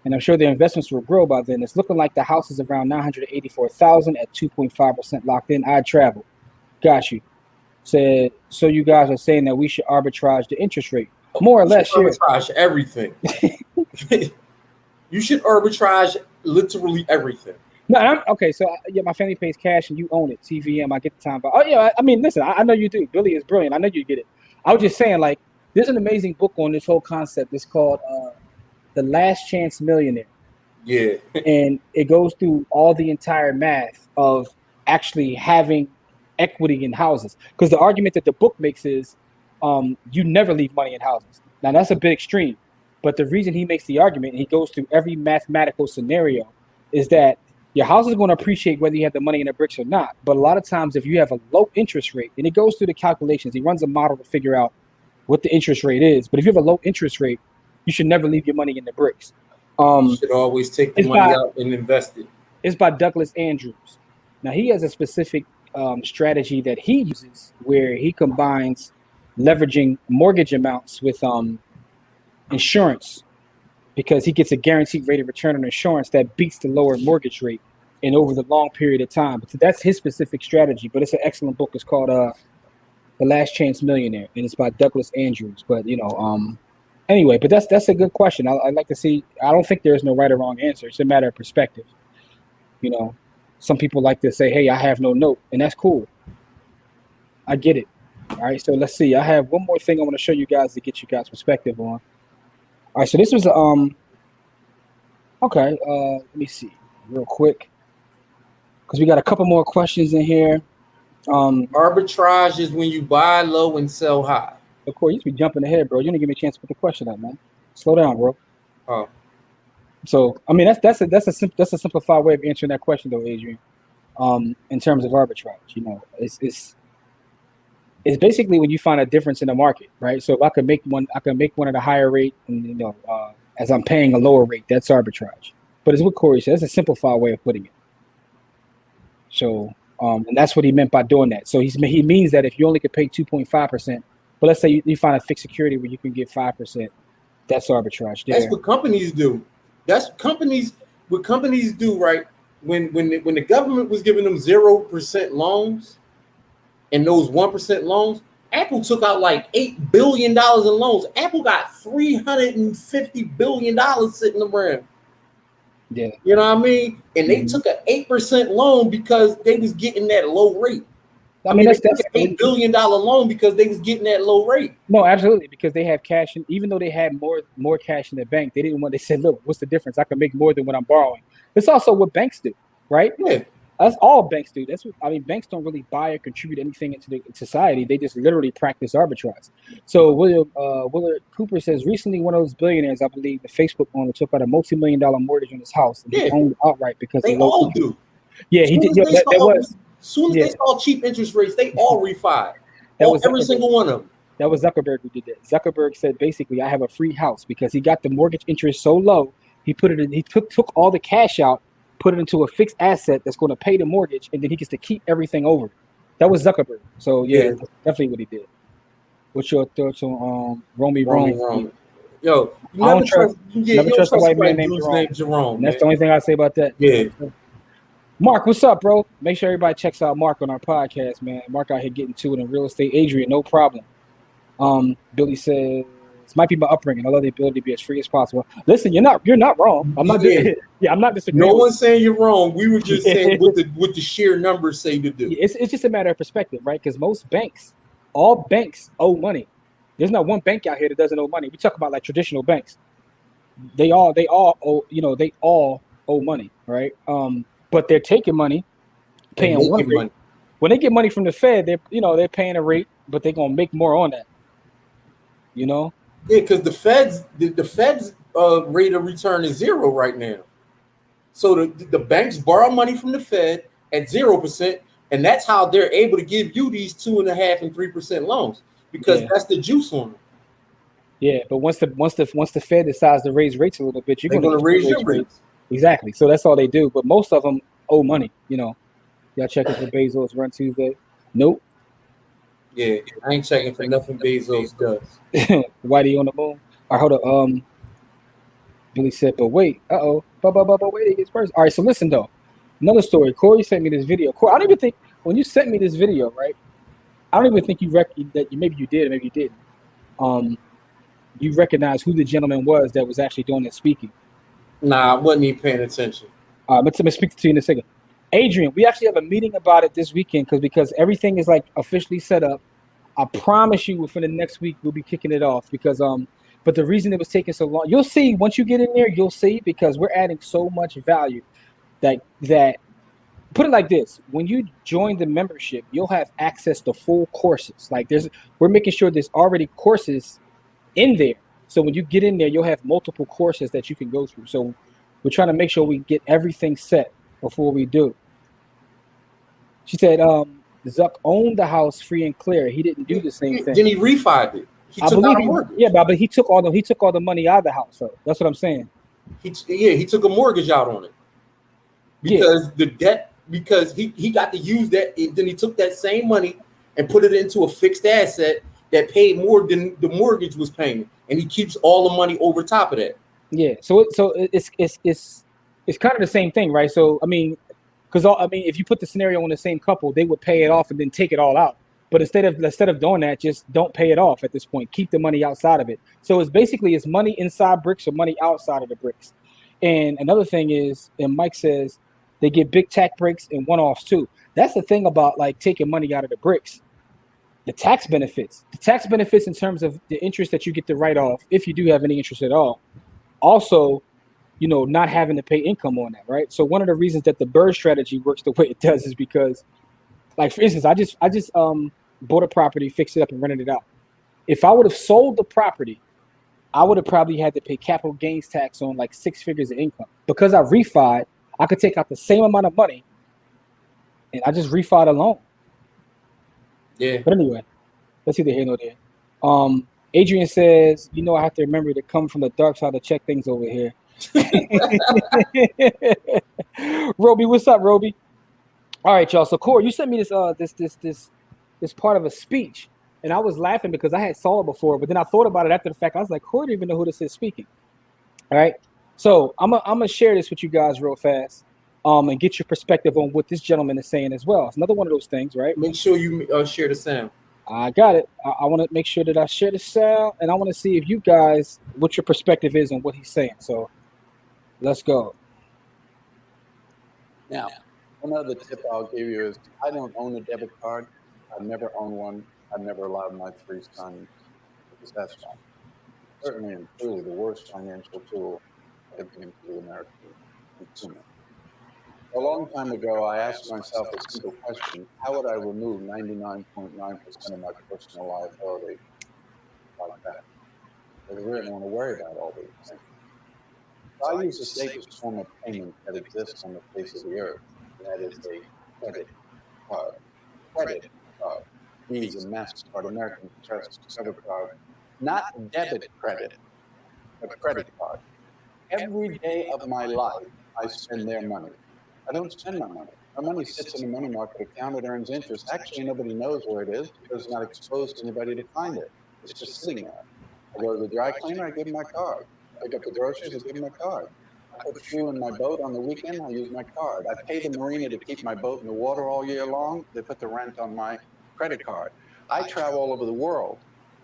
And I'm sure their investments will grow by then. It's looking like the house is around $984,000 at 2.5% locked in. I'd travel. Got you. Said, so you guys are saying that we should arbitrage the interest rate. More or less, arbitrage everything. You should arbitrage literally everything. No, okay. So my family pays cash and you own it. TVM, I get the time. But I mean, listen, I know you do. Billy is brilliant. I know you get it. I was just saying, like, there's an amazing book on this whole concept. It's called The Last Chance Millionaire. Yeah. And it goes through all the entire math of actually having equity in houses. Because the argument that the book makes is you never leave money in houses. Now, that's a bit extreme. But the reason he makes the argument, and he goes through every mathematical scenario, is that your house is going to appreciate whether you have the money in the bricks or not. But a lot of times, if you have a low interest rate, and it goes through the calculations, he runs a model to figure out what the interest rate is. But if you have a low interest rate, you should never leave your money in the bricks. You should always take the money out and invest it. It's by Douglas Andrews. Now, he has a specific strategy that he uses where he combines leveraging mortgage amounts with insurance, because he gets a guaranteed rate of return on insurance that beats the lower mortgage rate and over the long period of time. But that's his specific strategy. But it's an excellent book. It's called The Last Chance Millionaire, and it's by Douglas Andrews. But anyway, but that's a good question. I'd like to see. I don't think there's no right or wrong answer. It's a matter of perspective. Some people like to say, "Hey, I have no note," and that's cool. I get it. All right, so let's see. I have one more thing I want to show you guys to get you guys perspective on. All right, so this was okay. Let me see real quick because we got a couple more questions in here. Arbitrage is when you buy low and sell high. Of course, you should be jumping ahead, bro. You didn't give me a chance to put the question up, man. Slow down, bro. Oh. So I mean that's a simplified way of answering that question, though, Adrian. In terms of arbitrage, it's basically when you find a difference in the market, right? So if I could make one at a higher rate, and as I'm paying a lower rate, that's arbitrage. But it's what Corey said. That's a simplified way of putting it. So, and that's what he meant by doing that. So he means that if you only could pay 2.5%, but let's say you find a fixed security where you can get 5%, that's arbitrage. That's what companies do. What companies do, right? When the government was giving them 0% loans and those 1% loans, Apple took out like $8 billion in loans. Apple got $350 billion sitting around. Yeah. You know what I mean? And they took an 8% loan because they was getting that low rate. I mean, that's an $8 billion loan because they was getting that low rate. No, absolutely, because they have cash, and even though they had more cash in the bank, they didn't want. They said, "Look, what's the difference? I can make more than what I'm borrowing." It's also what banks do, right? Yeah, that's all banks do. That's what I mean. Banks don't really buy or contribute anything into the society. They just literally practice arbitrage. So Willard Cooper says recently, one of those billionaires, I believe, the Facebook owner, took out a multi-million-dollar mortgage on his house and he owned outright because they all do. Yeah, he did. As soon as they saw cheap interest rates, they all refied. Every single one of them. That was Zuckerberg who did that. Zuckerberg said basically, I have a free house because he got the mortgage interest so low. He put it in. He took all the cash out, put it into a fixed asset that's going to pay the mortgage, and then he gets to keep everything over. That was Zuckerberg. So yeah, that's definitely what he did. What's your thoughts on Romy Rome? Yo, never trust a white man named Jerome. That's the only thing I say about that. Yeah. Mark, what's up, bro? Make sure everybody checks out Mark on our podcast, man. Mark out here getting to it in real estate. Adrian, no problem. Billy says, this might be my upbringing. I love the ability to be as free as possible. Listen, you're not wrong. I'm not I'm not disagreeing. No one's saying you're wrong. We were just saying what the sheer numbers say to do. It's just a matter of perspective, right? Because all banks owe money. There's not one bank out here that doesn't owe money. We talk about like traditional banks. They all owe money, right? But they're taking money, paying one rate. Money. When they get money from the Fed, they're paying a rate, but they're gonna make more on that. Yeah, because the Fed's rate of return is 0 right now. So the banks borrow money from the Fed at 0%, and that's how they're able to give you these 2.5% and 3% loans because that's the juice on them. Yeah, but once the Fed decides to raise rates a little bit, you're going to raise your rates. Exactly. So that's all they do. But most of them owe money. Y'all checking for Bezos Run Tuesday? Nope. Yeah, I ain't checking for nothing Bezos does. Whitey on the moon. All right, hold up. Billy said, but wait. But wait, it gets worse. All right, so listen though. Another story. Corey sent me this video. Corey, I don't even think when you sent me this video, right? I don't even think maybe you did or maybe you didn't. You recognize who the gentleman was that was actually doing that speaking. Nah, I wasn't even paying attention. Let me speak to you in a second. Adrian, we actually have a meeting about it this weekend because everything is like officially set up. I promise you within the next week we'll be kicking it off because but the reason it was taking so long, you'll see once you get in there, you'll see because we're adding so much value that put it like this, when you join the membership, you'll have access to full courses. Like we're making sure there's already courses in there. So when you get in there, you'll have multiple courses that you can go through. So we're trying to make sure we get everything set before we do. She said, Zuck owned the house free and clear. He didn't do the same thing. Then he refied it. He took out a mortgage. Yeah, but he took all the money out of the house. So that's what I'm saying. He took a mortgage out on it. Because the debt, because he got to use that, then he took that same money and put it into a fixed asset that paid more than the mortgage was paying. And he keeps all the money over top of that. Yeah. So it's kind of the same thing, right? So I mean, if you put the scenario on the same couple, they would pay it off and then take it all out. But instead of doing that, just don't pay it off at this point. Keep the money outside of it. So it's money inside bricks or money outside of the bricks. And another thing is, and Mike says they get big tax breaks and one-offs too. That's the thing about like taking money out of the bricks. The tax benefits. The tax benefits in terms of the interest that you get to write off, if you do have any interest at all. Also, not having to pay income on that, right? So one of the reasons that the bird strategy works the way it does is because, like for instance, I just bought a property, fixed it up, and rented it out. If I would have sold the property, I would have probably had to pay capital gains tax on like 6 figures of income. Because I refied, I could take out the same amount of money, and I just refied a loan. Yeah. But anyway, let's see the here nor there. Adrian says, I have to remember to come from the dark side to check things over here. Roby, what's up, Roby? All right, y'all. So Corey, you sent me this part of a speech, and I was laughing because I had saw it before, but then I thought about it after the fact. I was like, Corey didn't even know who this is speaking. All right. So I'm gonna share this with you guys real fast, and get your perspective on what this gentleman is saying as well. It's another one of those things, right? Make sure you share the sound. I got it. I want to make sure that I share the sound, and I want to see if you guys, what your perspective is on what he's saying. So let's go. Now, one other tip I'll give you is I don't own a debit card. I've never owned one. I've never allowed my 3 sons to possess one. Certainly and truly the worst financial tool that have given to the American consumer. A long time ago, I asked myself a simple question: how would I remove 99.9% of my personal liability like that? Because I really don't want to worry about all these things. So I use the safest form of payment that exists on the face of the earth, and that is a credit card. Credit card. Visa, MasterCard, American Express, Discover card. Not debit credit, but credit card. Every day of my life, I spend their money. I don't spend my money. My money sits in a money market account. It earns interest. Actually, nobody knows where it is because it's not exposed to anybody to find it. It's just sitting there. I go to the dry cleaner, I give them my card. I pick up the groceries, I give them my card. I put fuel in my boat on the weekend, I use my card. I pay the marina to keep my boat in the water all year long. They put the rent on my credit card. I travel all over the world.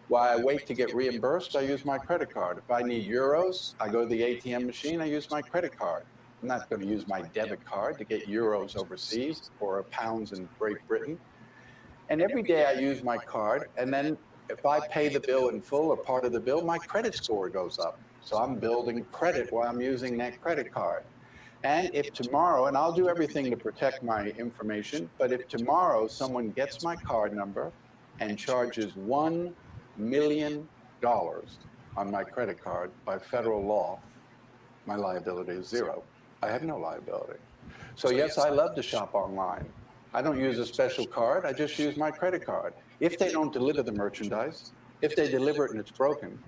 While I wait to get reimbursed, I use my credit card. If I need euros, I go to the ATM machine, I use my credit card. I'm not going to use my debit card to get euros overseas or pounds in Great Britain. And every day I use my card, and then if I pay the bill in full or part of the bill, my credit score goes up. So I'm building credit while I'm using that credit card. And if tomorrow, and I'll do everything to protect my information, but if tomorrow someone gets my card number and charges $1 million on my credit card by federal law, my liability is zero. I have no liability. So yes, I love to shop online. I don't use a special card. I just use my credit card. If they don't deliver the merchandise, if they deliver it and it's broken,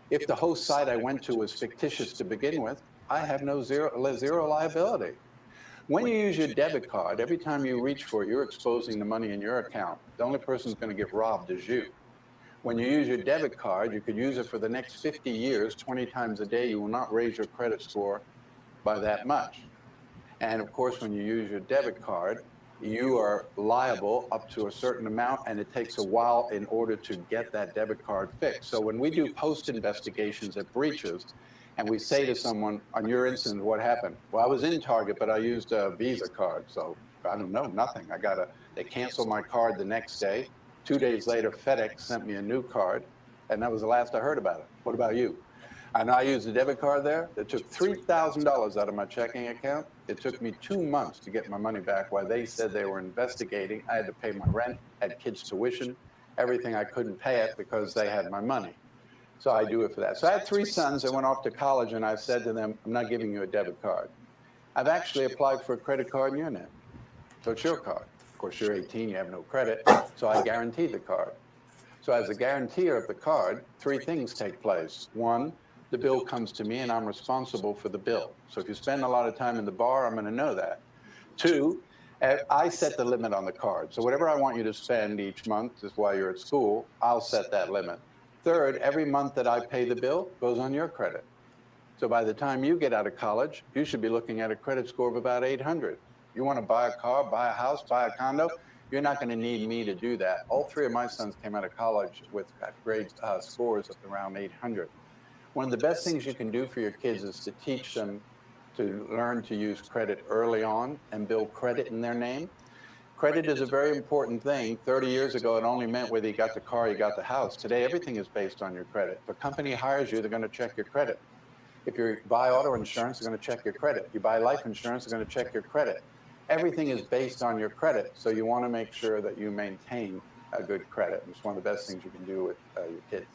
if the host site I went to was fictitious to begin with, I have zero liability. When you use your debit card, every time you reach for it, you're exposing the money in your account. The only person who's going to get robbed is you. When you use your debit card, you could use it for the next 50 years, 20 times a day. You will not raise your credit score by that much. And of course, when you use your debit card, you are liable up to a certain amount, and it takes a while in order to get that debit card fixed. So when we do post investigations at breaches, and we say to someone, on your incident, what happened? Well, I was in Target, but I used a Visa card. So I don't know, nothing. They canceled my card the next day. 2 days later, FedEx sent me a new card, and that was the last I heard about it. What about you? And I used a debit card there that took $3,000 out of my checking account. It took me 2 months to get my money back while they said they were investigating. I had to pay my rent, had kids' tuition, everything. I couldn't pay it because they had my money. So I do it for that. So I had 3 sons that went off to college, and I said to them, I'm not giving you a debit card. I've actually applied for a credit card in your name. So it's your card. Of course, you're 18, you have no credit, so I guarantee the card. So as a guarantor of the card, 3 things take place. 1, the bill comes to me and I'm responsible for the bill. So if you spend a lot of time in the bar, I'm going to know that. 2, I set the limit on the card. So whatever I want you to spend each month is while you're at school, I'll set that limit. 3rd, every month that I pay the bill goes on your credit. So by the time you get out of college, you should be looking at a credit score of about 800. You want to buy a car, buy a house, buy a condo, You're not going to need me to do that. All three of my sons came out of college with grades scores of around 800. One of the best things you can do for your kids is to teach them to learn to use credit early on and build credit in their name. Credit is a very important thing. 30 years ago, it only meant whether you got the car, you got the house. Today, everything is based on your credit. If a company hires you, they're going to check your credit. If you buy auto insurance, they're going to check your credit. If you buy life insurance, they're going to check your credit. Everything is based on your credit, so you want to make sure that you maintain a good credit. And it's one of the best things you can do with your kids.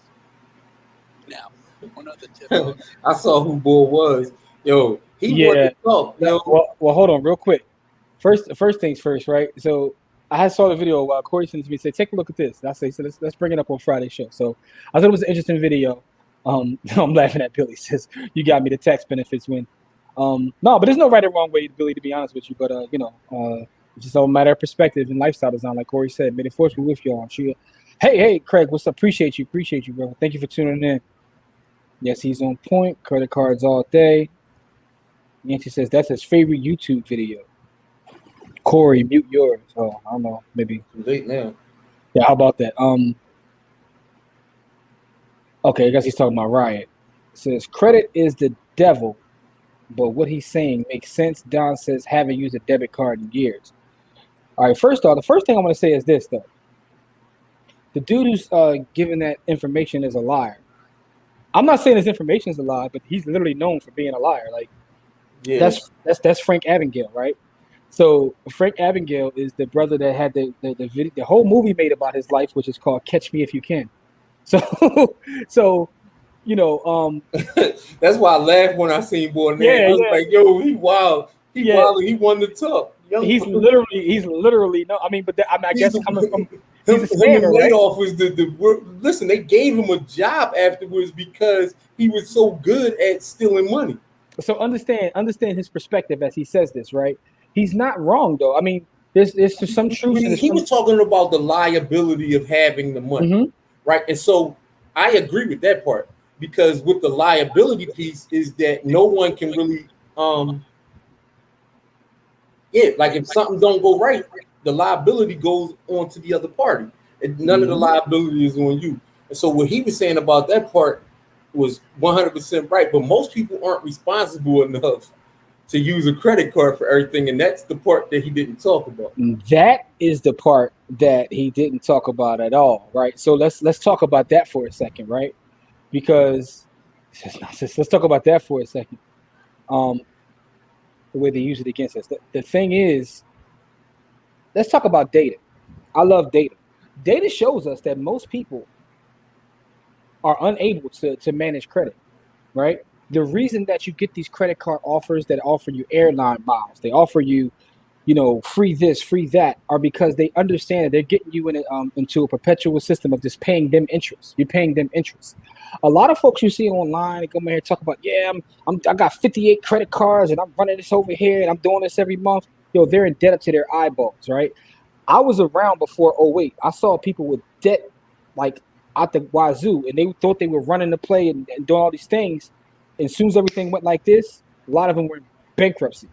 Now, one other tip. I saw who Bull was. Yo, he wanted to talk. Yo. Well, hold on real quick. First things first, right? So I saw the video while Corey sent it to me. Said, take a look at this. And I say, so let's bring it up on Friday show. So I thought it was an interesting video. I'm laughing at Billy. Says, you got me the tax benefits when. No, but there's no right or wrong way, Billy, to be honest with you. But it's just all a matter of perspective and lifestyle design, like Corey said. May the force be with y'all. Hey, Craig, what's up? Appreciate you, bro. Thank you for tuning in. Yes, he's on point. Credit cards all day. Nancy says that's his favorite YouTube video. Corey, mute yours. Oh, I don't know. Maybe late now. Yeah, how about that? Okay, I guess he's talking about Riot. It says credit is the devil, but what he's saying makes sense. Don says haven't used a debit card in years. All right, first off, the first thing I want to say is this though. The dude who's giving that information is a liar. I'm not saying his information is a lie, but he's literally known for being a liar. Like, yes. That's Frank Abagnale, right? So Frank Abagnale is the brother that had the video, the whole movie made about his life, which is called Catch Me If You Can. So you know, that's why I laughed when I seen Boy name. I was like, yo, he wild. He wild. He won the top. He's literally no. I mean, but I guess coming from he's a scammer, right? Layoff was the listen. They gave him a job afterwards because he was so good at stealing money. So understand his perspective as he says this, right? He's not wrong though. I mean, there's some truth. He was talking about the liability of having the money, right? And so I agree with that part because with the liability piece is that no one can really, like if something don't go right, the liability goes on to the other party, and none of the liability is on you. And so what he was saying about that part was 100% right, but most people aren't responsible enough to use a credit card for everything, and that's the part that he didn't talk about. That is the part that he didn't talk about at all, right? So let's talk about that for a second, right? Because let's talk about that for a second. The way they use it against us. The thing is, let's talk about data. I love data. Data shows us that most people are unable to manage credit, right? The reason that you get these credit card offers that offer you airline miles, they offer you, free this, free that, are because they understand that they're getting you into a perpetual system of just paying them interest. You're paying them interest. A lot of folks you see online, they come in here and talk about, I got 58 credit cards and I'm running this over here and I'm doing this every month. They're indebted to their eyeballs, right? I was around before 2008. I saw people with debt like out the wazoo, and they thought they were running the play and doing all these things. And as soon as everything went like this, a lot of them were in bankruptcy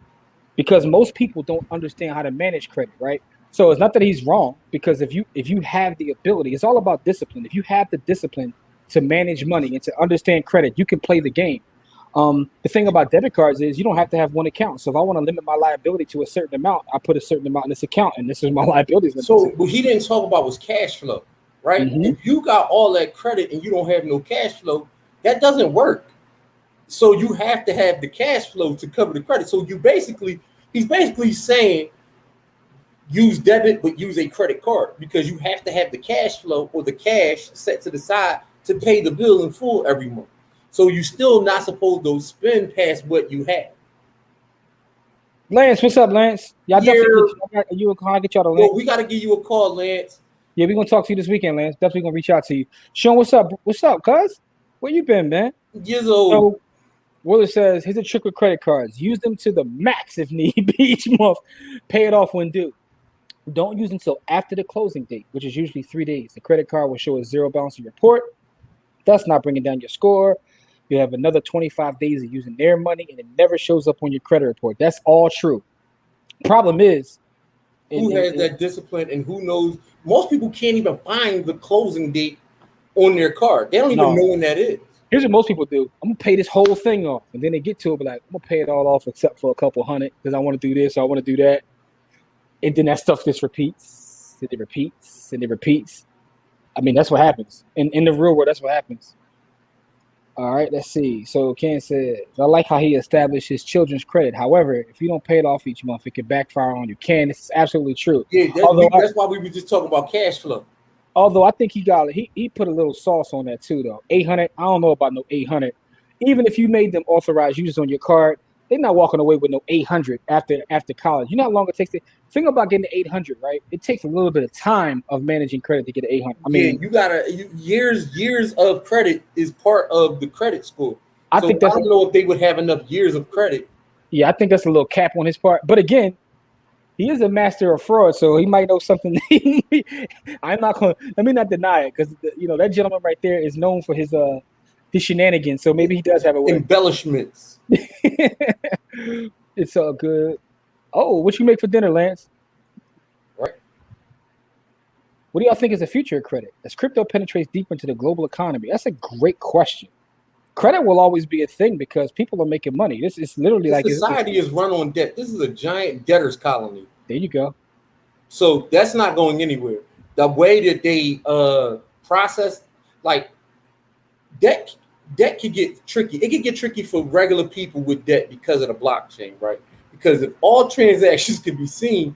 because most people don't understand how to manage credit, right? So it's not that he's wrong, because if you have the ability, it's all about discipline. If you have the discipline to manage money and to understand credit, you can play the game. The thing about debit cards is you don't have to have one account. So if I want to limit my liability to a certain amount, I put a certain amount in this account, and this is my liabilities. So what he didn't talk about was cash flow, right? If you got all that credit and you don't have no cash flow, that doesn't work. So you have to have the cash flow to cover the credit. So he's basically saying use debit, but use a credit card, because you have to have the cash flow or the cash set to the side to pay the bill in full every month. So you're still not supposed to spend past what you have. Lance, what's up, Lance? Y'all definitely get y'all to Lance. Well, we got to give you a call, Lance. Yeah, we're gonna talk to you this weekend, Lance. Definitely gonna reach out to you. Sean, what's up? What's up, cuz? Where you been, man? Years old. So, Willard says, here's a trick with credit cards. Use them to the max if need be each month. Pay it off when due. Don't use until after the closing date, which is usually 3 days. The credit card will show a zero balance report, thus not bringing down your score. You have another 25 days of using their money, and it never shows up on your credit report. That's all true. Problem is, Who has that discipline, and who knows? Most people can't even find the closing date on their card. They don't even know when that is. Here's what most people do. I'm gonna pay this whole thing off, and then they get to it, but like, I'm gonna pay it all off except for a couple hundred because I want to do this, or I want to do that, and then that stuff just repeats, and it repeats, and it repeats. I mean, that's what happens in the real world. That's what happens. All right, let's see. So Ken says, I like how he established his children's credit. However, if you don't pay it off each month, it can backfire on you. Ken, this is absolutely true. Yeah, that's why we were just talking about cash flow. Although I think he put a little sauce on that too, though. 800, I don't know about no 800. Even if you made them authorized users on your card, they're not walking away with no 800 after college. You know how long it takes to think about getting to 800, right? It takes a little bit of time of managing credit to get to 800. I mean, you gotta years of credit is part of the credit score. I don't know if they would have enough years of credit. Yeah, I think that's a little cap on his part. But again, he is a master of fraud, so he might know something. I'm not going. Let me not deny it, because that gentleman right there is known for his shenanigans. So maybe he does have a way. Embellishments. It's all good. Oh, what you make for dinner, Lance? Right. What do y'all think is the future of credit as crypto penetrates deeper into the global economy? That's a great question. Credit will always be a thing because people are making money. This is literally society is run on debt. This is a giant debtors colony. There you go. So that's not going anywhere. The way that they process, like debt could get tricky. It could get tricky for regular people with debt because of the blockchain, right? Because if all transactions can be seen,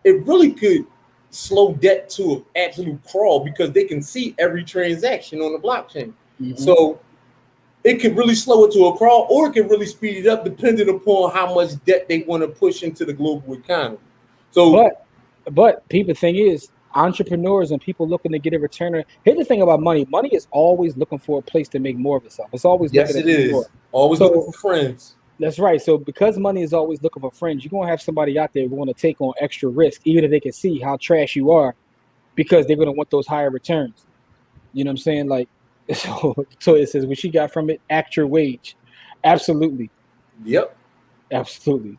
it really could slow debt to an absolute crawl because they can see every transaction on the blockchain. Mm-hmm. So it could really slow it to a crawl, or it could really speed it up depending upon how much debt they want to push into the global economy. So, but people, thing is, entrepreneurs and people looking to get a return. Here's the thing about money. Money is always looking for a place to make more of itself. It's always always looking for friends. That's right. So because money is always looking for friends, you're going to have somebody out there going to take on extra risk, even if they can see how trash you are, because they're going to want those higher returns. You know what I'm saying? Like, so it says, what you got from it? Act your wage. Absolutely. Yep. Absolutely.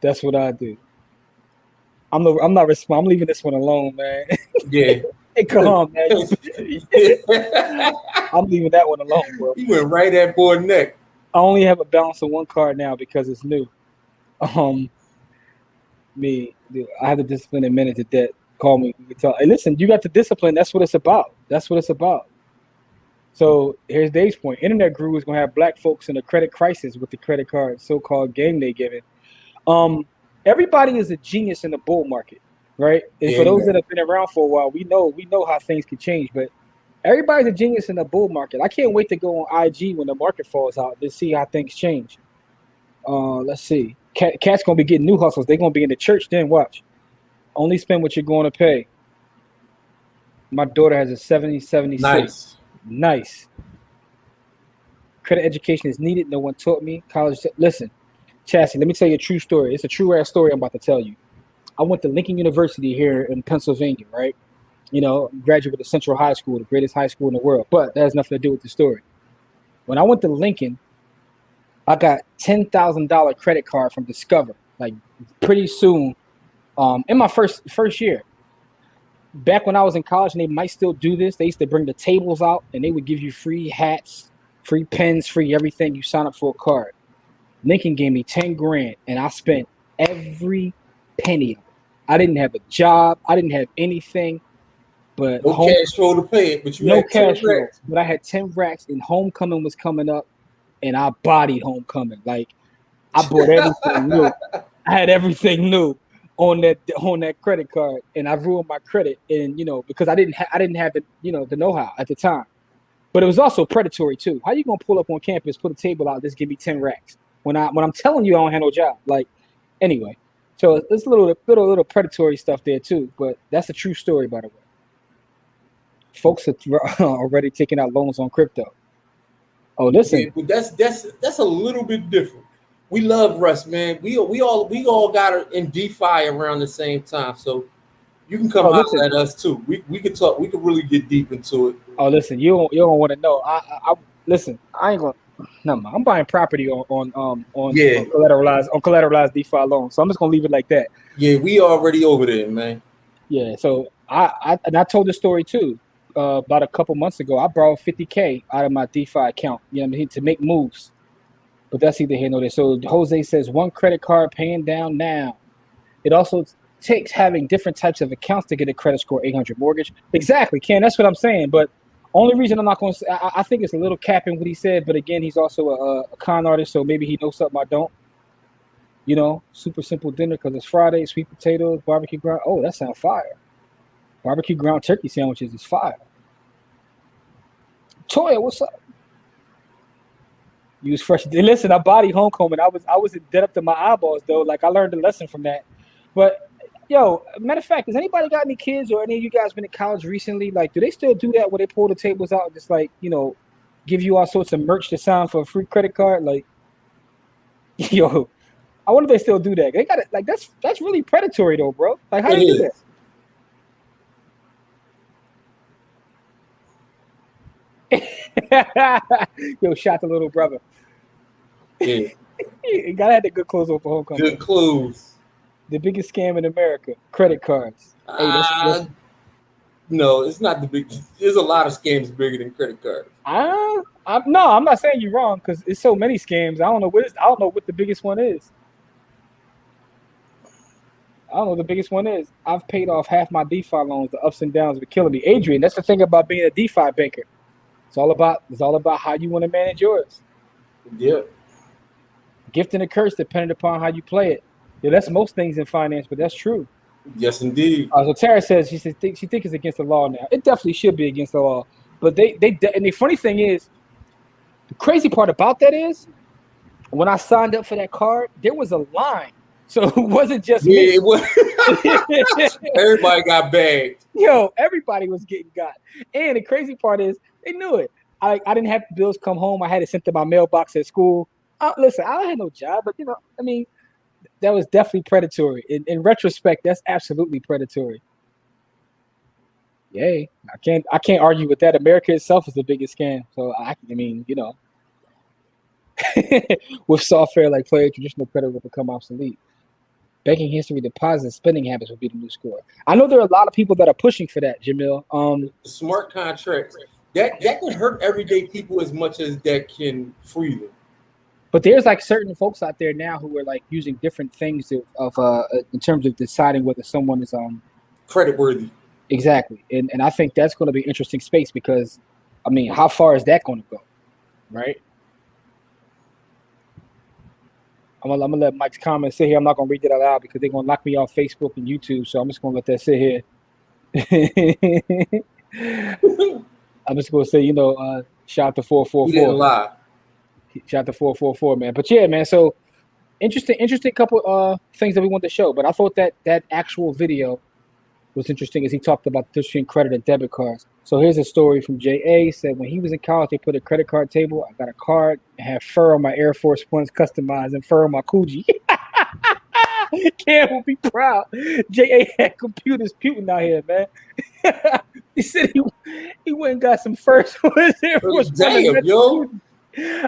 That's what I do. I'm not responding. I'm leaving this one alone, man. Yeah. Hey, come on, man. I'm leaving that one alone, bro. You went right at boy neck. I only have a balance of one card now because it's new. I have the discipline and manage the debt. Call me. We can talk. Hey, listen, you got the discipline. That's what it's about. That's what it's about. So here's Dave's point. Internet guru is going to have black folks in a credit crisis with the credit card, so-called game they giving. Everybody is a genius in the bull market, right? And for those that have been around for a while, we know how things can change, but everybody's a genius in the bull market. I can't wait to go on IG when the market falls out to see how things change. Let's see. Cat's going to be getting new hustles. They're going to be in the church then. Watch. Only spend what you're going to pay. My daughter has a 70-76. Nice. Credit education is needed. No one taught me. College. Listen, Chassie, let me tell you a true story. It's a true ass story I'm about to tell you. I went to Lincoln University here in Pennsylvania, right? Graduated Central High School, the greatest high school in the world. But that has nothing to do with the story. When I went to Lincoln, I got $10,000 credit card from Discover, like pretty soon, in my first year. Back when I was in college, and they might still do this, they used to bring the tables out, and they would give you free hats, free pens, free everything. You sign up for a card. Lincoln gave me $10,000, and I spent every penny of it. I didn't have a job. I didn't have anything. But no cash flow to pay it, but you had cash flow. But I had 10 racks, and homecoming was coming up, and I bodied homecoming. Like, I bought everything new. I had everything new on that credit card, and I ruined my credit, and because I didn't have the the know-how at the time. But it was also predatory too. How you gonna pull up on campus, put a table out, just give me 10 racks when I'm telling you I don't have no job? Like, anyway, so it's a little predatory stuff there too. But that's a true story, by the way. Folks are already taking out loans on crypto. Oh, listen, yeah, but that's a little bit different. We love Russ, man. We all got it in DeFi around the same time, so you can come out at us too. We could talk. We could really get deep into it. Oh, listen, you don't want to know. I listen. I ain't gonna. No, man, I'm buying property on Yeah. collateralized DeFi loans. So I'm just gonna leave it like that. Yeah, we already over there, man. Yeah. So I told the story too. About a couple months ago, I borrowed $50K out of my DeFi account, you know what I mean, to make moves. But that's either here nor there. So Jose says one credit card paying down now. It also takes having different types of accounts to get a credit score 800 mortgage. Exactly, Ken. That's what I'm saying. But only reason I'm not going to say, I think it's a little capping what he said. But again, he's also a con artist, so maybe he knows something I don't. You know, super simple dinner because it's Friday, sweet potatoes, barbecue ground. Oh, that sounds fire. Barbecue ground turkey sandwiches is fire. Toya, what's up? You was fresh. Listen, I body homecoming. I was dead up to my eyeballs though. Like I learned a lesson from that. But yo, matter of fact, has anybody got any kids or any of you guys been in college recently? Like, do they still do that where they pull the tables out and just like, you know, give you all sorts of merch to sign for a free credit card? Like, yo, I wonder if they still do that. They got it. Like that's really predatory though, bro. Like how do you do that? Yo, shot the little brother. Yeah. You gotta have the good clothes on for homecoming. Good clothes. The biggest scam in America, credit cards. Hey, no, it's not the big. There's a lot of scams bigger than credit cards. No, I'm not saying you're wrong because it's so many scams. I don't know what the biggest one is. I don't know what the biggest one is. I've paid off half my DeFi loans. The ups and downs were killing me. Adrian, that's the thing about being a DeFi banker. It's all about how you want to manage yours. Yeah. Gift and a curse depending upon how you play it. Yeah, that's most things in finance, but that's true. Yes, indeed. So Tara says she thinks it's against the law now. It definitely should be against the law. But and the funny thing is, the crazy part about that is, when I signed up for that card, there was a line. So it wasn't just me. It was. Everybody got bagged. Yo, everybody was getting got. And the crazy part is, they knew it. I didn't have bills come home. I had it sent to my mailbox at school. Listen, I had no job, but I mean, that was definitely predatory. In retrospect, that's absolutely predatory. Yay. I can't argue with that. America itself is the biggest scam. So I mean, with software like player, traditional credit will become obsolete. Banking history, deposits, spending habits will be the new score. I know there are a lot of people that are pushing for that, Jamil. Smart contracts. That can hurt everyday people as much as that can free them. But there's like certain folks out there now who are like using different things of in terms of deciding whether someone is credit worthy. Exactly, and I think that's going to be an interesting space because, I mean, how far is that going to go, right? I'm gonna let Mike's comment sit here. I'm not gonna read it out loud because they're gonna lock me off Facebook and YouTube. So I'm just gonna let that sit here. I'm just gonna say, shout out to 444. He didn't lie. Shout out to 444, man. But yeah, man. So interesting couple things that we want to show. But I thought that actual video was interesting as he talked about the difference between credit and debit cards. So here's a story from J.A. Said when he was in college, they put a credit card table. I got a card and had fur on my Air Force Ones customized and fur on my Coogee. Cam will be proud. J.A. had computers puting out here, man. He said he went and got some furs on his Air Force Ones. Damn, yo.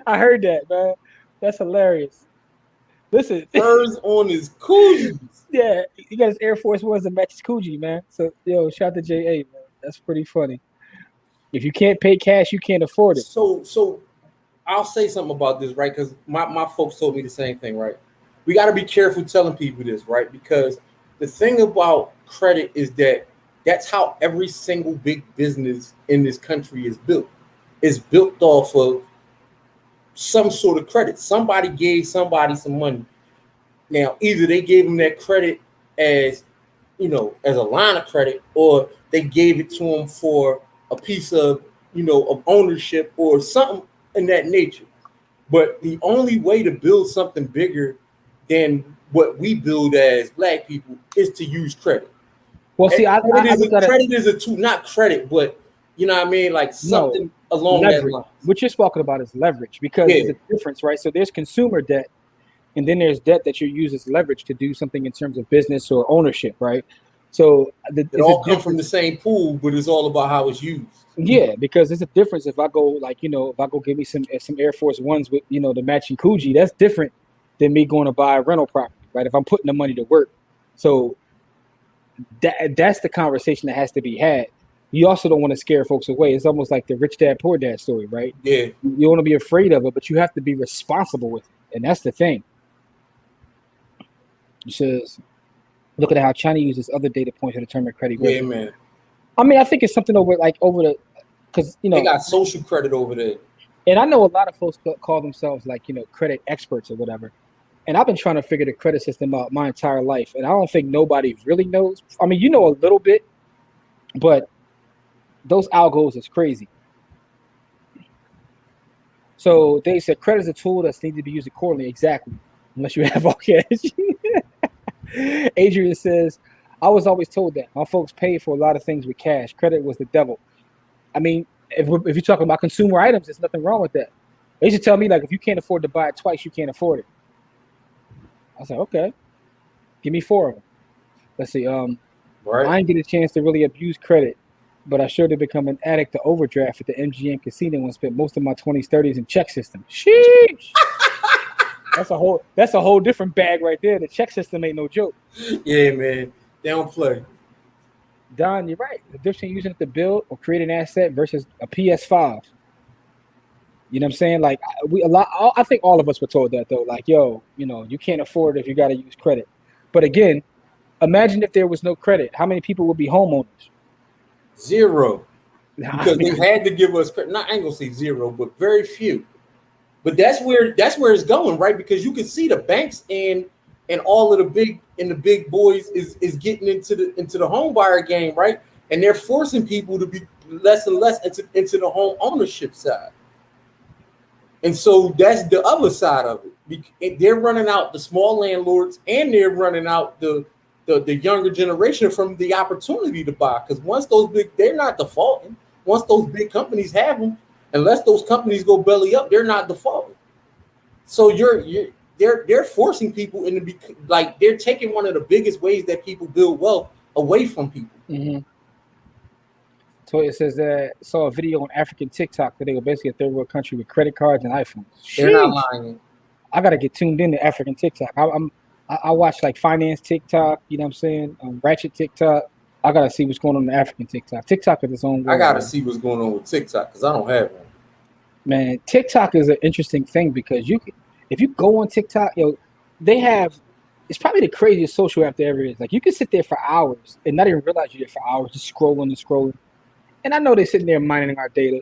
I heard that, man. That's hilarious. Listen. Furs on his Coogee. Yeah, he got his Air Force Ones that match his Coogee, man. So, shout out to J.A., man. That's pretty funny. If you can't pay cash, you can't afford it. So I'll say something about this, right? Because my folks told me the same thing, right? We got to be careful telling people this, right? Because the thing about credit is that that's how every single big business in this country is built. It's built off of some sort of credit. Somebody gave somebody some money. Now, either they gave them that credit as a line of credit, or they gave it to them for a piece of, of ownership or something in that nature. But the only way to build something bigger than what we build as Black people is to use credit. Well, see, credit is a tool, not credit, but you know what I mean, like something along that line. What you're talking about is leverage, because there's a difference, right? So there's consumer debt, and then there's debt that you use as leverage to do something in terms of business or ownership, right? So it all comes from the same pool, but it's all about how it's used. Yeah, because there's a difference if I go like, if I go get me some Air Force Ones with, the matching Coogee, that's different than me going to buy a rental property, right? If I'm putting the money to work. So that's the conversation that has to be had. You also don't want to scare folks away. It's almost like the rich dad, poor dad story, right? Yeah. You want to be afraid of it, but you have to be responsible with it. And that's the thing. It says, look at how China uses other data points to determine credit. Yeah, man. I mean, I think it's something over the, because, they got social credit over there. And I know a lot of folks call themselves like, credit experts or whatever. And I've been trying to figure the credit system out my entire life. And I don't think nobody really knows. I mean, a little bit, but those algos is crazy. So they said credit is a tool that's needed to be used accordingly. Exactly. Unless you have all cash. Adrian says, I was always told that. My folks paid for a lot of things with cash. Credit was the devil. I mean, if you're talking about consumer items, there's nothing wrong with that. They should tell me, like, if you can't afford to buy it twice, you can't afford it. I said, okay. Give me 4 of them. Let's see. Right. I didn't get a chance to really abuse credit, but I sure did become an addict to overdraft at the MGM casino and spent most of my 20s, 30s in check system. Sheesh. That's a whole different bag right there. The check system ain't no joke. Yeah, man. They don't play. Don, you're right. The difference between using it to build or create an asset versus a PS5. You know what I'm saying? Like I think all of us were told that though. Like, yo, you can't afford it if you got to use credit. But again, imagine if there was no credit. How many people would be homeowners? 0. Because they had to give us credit. I ain't gonna say 0, but very few. But that's where it's going, right? Because you can see the banks and all of the big boys is getting into the home buyer game, right? And they're forcing people to be less and less into the home ownership side. And so that's the other side of it. They're running out the small landlords, and they're running out the younger generation from the opportunity to buy. Because once they're not defaulting. Once those big companies have them, unless those companies go belly up, they're not defaulting. So they're forcing people into like they're taking one of the biggest ways that people build wealth away from people. Mm-hmm. So it says that saw a video on African TikTok that they were basically a third world country with credit cards and iPhones. They're not lying. I gotta get tuned into African TikTok. I watch like finance TikTok. You know what I'm saying? Ratchet TikTok. I gotta see what's going on in African TikTok. TikTok is its own world. I gotta see what's going on with TikTok because I don't have one. Man, TikTok is an interesting thing because if you go on TikTok, it's probably the craziest social app there ever is. Like you can sit there for hours and not even realize you're there for hours, just scrolling and scrolling. And I know they're sitting there mining our data.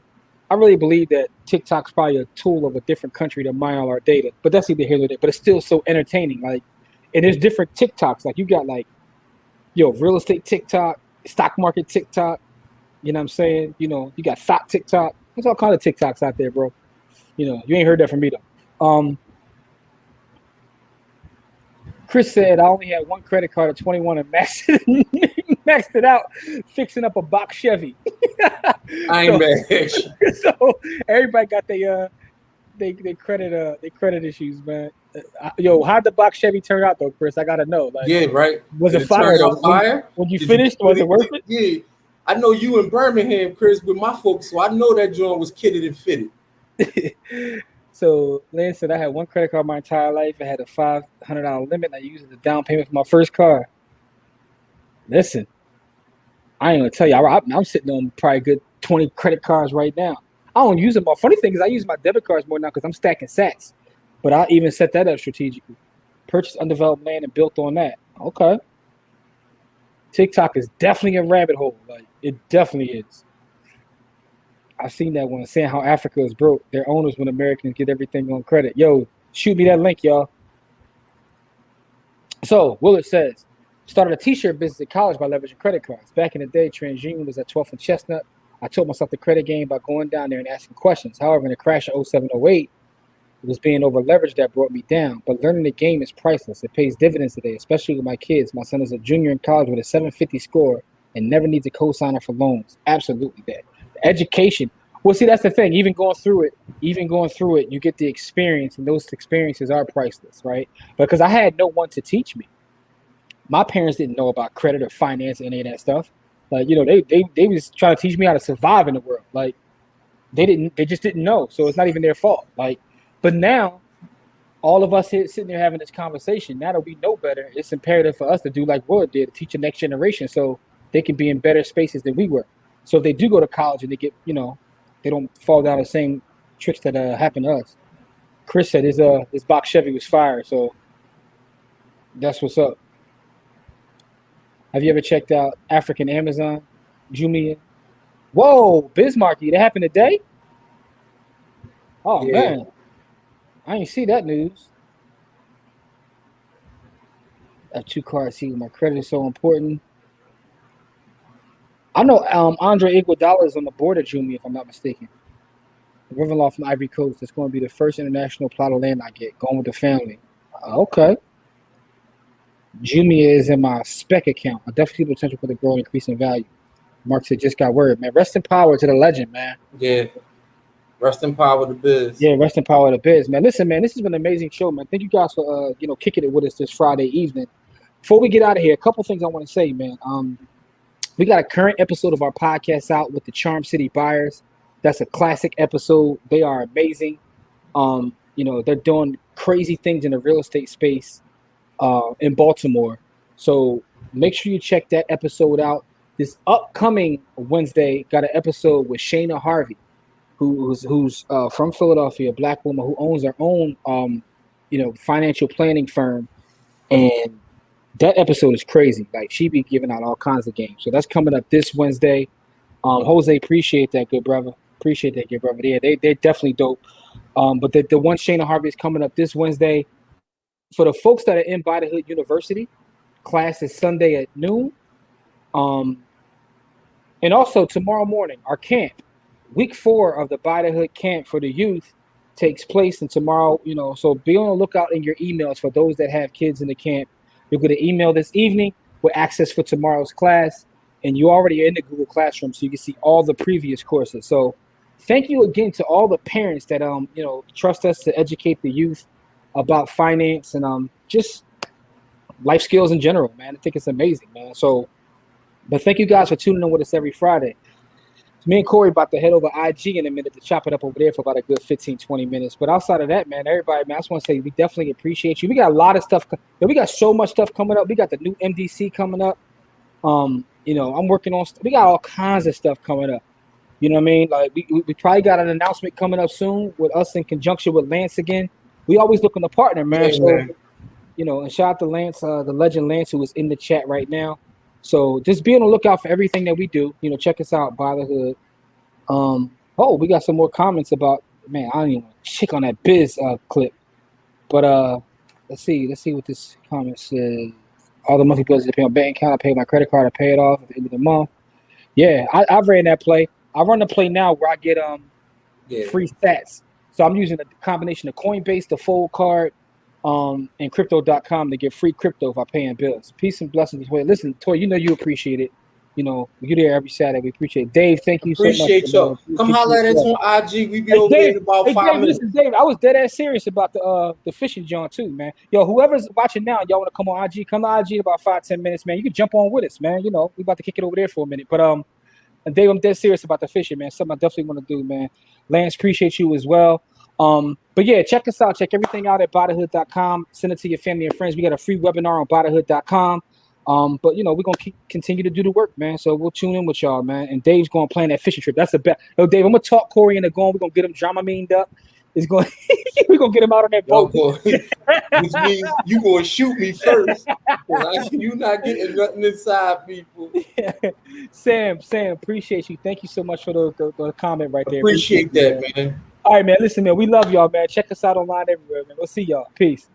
I really believe that TikTok's probably a tool of a different country to mine all our data. But that's either here or there. But it's still so entertaining. Like, and there's different TikToks. Like you got like, real estate TikTok, stock market TikTok. You know what I'm saying? You got thought TikTok. There's all kinds of TikToks out there, bro. You ain't heard that from me though. Chris said I only had one credit card at 21 and maxed it out, fixing up a box Chevy. I ain't mad. So everybody got their credit issues, man. How'd the box Chevy turn out though, Chris? I gotta know. Like, yeah, right. Was it fire? When you finished, was it worth it? Yeah, I know you in Birmingham, Chris, with my folks, so I know that joint was kitted and fitted. So Lynn said I had one credit card my entire life. I had a $500 limit. And I used it as a down payment for my first car. Listen, I ain't gonna tell you. I'm sitting on probably a good 20 credit cards right now. I don't use them all. Funny thing is I use my debit cards more now because I'm stacking sats. But I even set that up strategically. Purchased undeveloped land and built on that. Okay. TikTok is definitely a rabbit hole. Like it definitely is. I've seen that one saying how Africa is broke. Their owners when Americans get everything on credit. Yo, shoot me that link, y'all. So Willard says, started a t-shirt business at college by leveraging credit cards. Back in the day, TransUnion was at 12th and Chestnut. I taught myself the credit game by going down there and asking questions. However, in the crash of 07, 08, it was being over leveraged that brought me down. But learning the game is priceless. It pays dividends today, especially with my kids. My son is a junior in college with a 750 score and never needs a cosigner for loans. Absolutely, Dad. Education. Well, see, that's the thing. Even going through it, you get the experience, and those experiences are priceless, right? Because I had no one to teach me. My parents didn't know about credit or finance or any of that stuff. Like, you know, they was trying to teach me how to survive in the world. Like, they just didn't know. So it's not even their fault. Like, but now all of us here sitting there having this conversation, now that we know better, it's imperative for us to do like Wood did, to teach the next generation so they can be in better spaces than we were. So if they do go to college and they get, you know, they don't fall down the same tricks that happened to us. Chris said his box Chevy was fired, so that's what's up. Have you ever checked out African Amazon, Jumia? Whoa, Bismarcky, that happened today? Oh, Yeah. man. I didn't see that news. I have 2 cards here. My credit is so important. I know Andre Iguodala is on the board at Jumia, if I'm not mistaken. The Riverlaw from Ivory Coast. It's going to be the first international plot of land I get, going with the family. Okay. Jumia is in my spec account. I definitely see the potential for the growing increase in value. Mark said, just got word, man. Rest in power to the legend, man. Yeah. Rest in power to Biz. Yeah, rest in power to Biz, man. Listen, man, this has been an amazing show, man. Thank you guys for kicking it with us this Friday evening. Before we get out of here, a couple things I want to say, man. We got a current episode of our podcast out with the Charm City Buyers. That's a classic episode. They are amazing. They're doing crazy things in the real estate space in Baltimore. So make sure you check that episode out. This upcoming Wednesday got an episode with Shayna Harvey, who's from Philadelphia, a Black woman who owns her own financial planning firm, and that episode is crazy. Like, she be giving out all kinds of games. So that's coming up this Wednesday. Jose, appreciate that, good brother. Yeah, they're definitely dope. But the one Shayna Harvey is coming up this Wednesday. For the folks that are in Buy the Hood University, class is Sunday at noon. And also tomorrow morning, our camp, week 4 of the Buy the Hood camp for the youth takes place. And tomorrow, so be on the lookout in your emails for those that have kids in the camp. You're going to email this evening with access for tomorrow's class. And you already are in the Google Classroom, so you can see all the previous courses. So thank you again to all the parents that, trust us to educate the youth about finance and just life skills in general, man. I think it's amazing, man. But thank you guys for tuning in with us every Friday. Me and Corey about to head over IG in a minute to chop it up over there for about a good 15, 20 minutes. But outside of that, man, everybody, man, I just want to say we definitely appreciate you. We got a lot of stuff. We got so much stuff coming up. We got the new MDC coming up. I'm working on. We got all kinds of stuff coming up. You know what I mean? Like we probably got an announcement coming up soon with us in conjunction with Lance again. We always looking to partner, man. Yeah, so, and shout out to Lance, the legend Lance, who is in the chat right now. So just be on the lookout for everything that we do. Check us out, Buy the Hood. We got some more comments about, man, I don't even want to check on that Biz clip. But let's see what this comment says. All the monthly bills I pay on bank account, I pay my credit card, I pay it off at the end of the month. Yeah, I ran that play. I run the play now where I get free stats. So I'm using a combination of Coinbase, the Fold card, and Crypto.com to get free crypto if I pay in bills. Peace and blessings. Listen, Toy, you appreciate it. You're there every Saturday. We appreciate it. Dave, thank you so much. Appreciate y'all. Come holler at us on IG. We be over there in about 5 minutes. Listen, Dave, I was dead ass serious about the fishing joint too, man. Yo, whoever's watching now, y'all want to come on IG? Come to IG in about 5-10 minutes, man. You can jump on with us, man. We about to kick it over there for a minute. But and Dave, I'm dead serious about the fishing, man. Something I definitely want to do, man. Lance, appreciate you as well. But yeah, check us out. Check everything out at buythehood.com. Send it to your family and friends. We got a free webinar on buythehood.com. But we're gonna continue to do the work, man. So we'll tune in with y'all, man. And Dave's gonna plan that fishing trip. That's the best. Yo, Dave, I'm gonna talk Corey into going. We're gonna get him Dramamined up. We're gonna get him out on that boat. Which means you gonna shoot me first. You not getting nothing inside, people. Yeah. Sam, appreciate you. Thank you so much for the comment right there. Appreciate that, man. All right, man. Listen, man, we love y'all, man. Check us out online everywhere, man. We'll see y'all. Peace.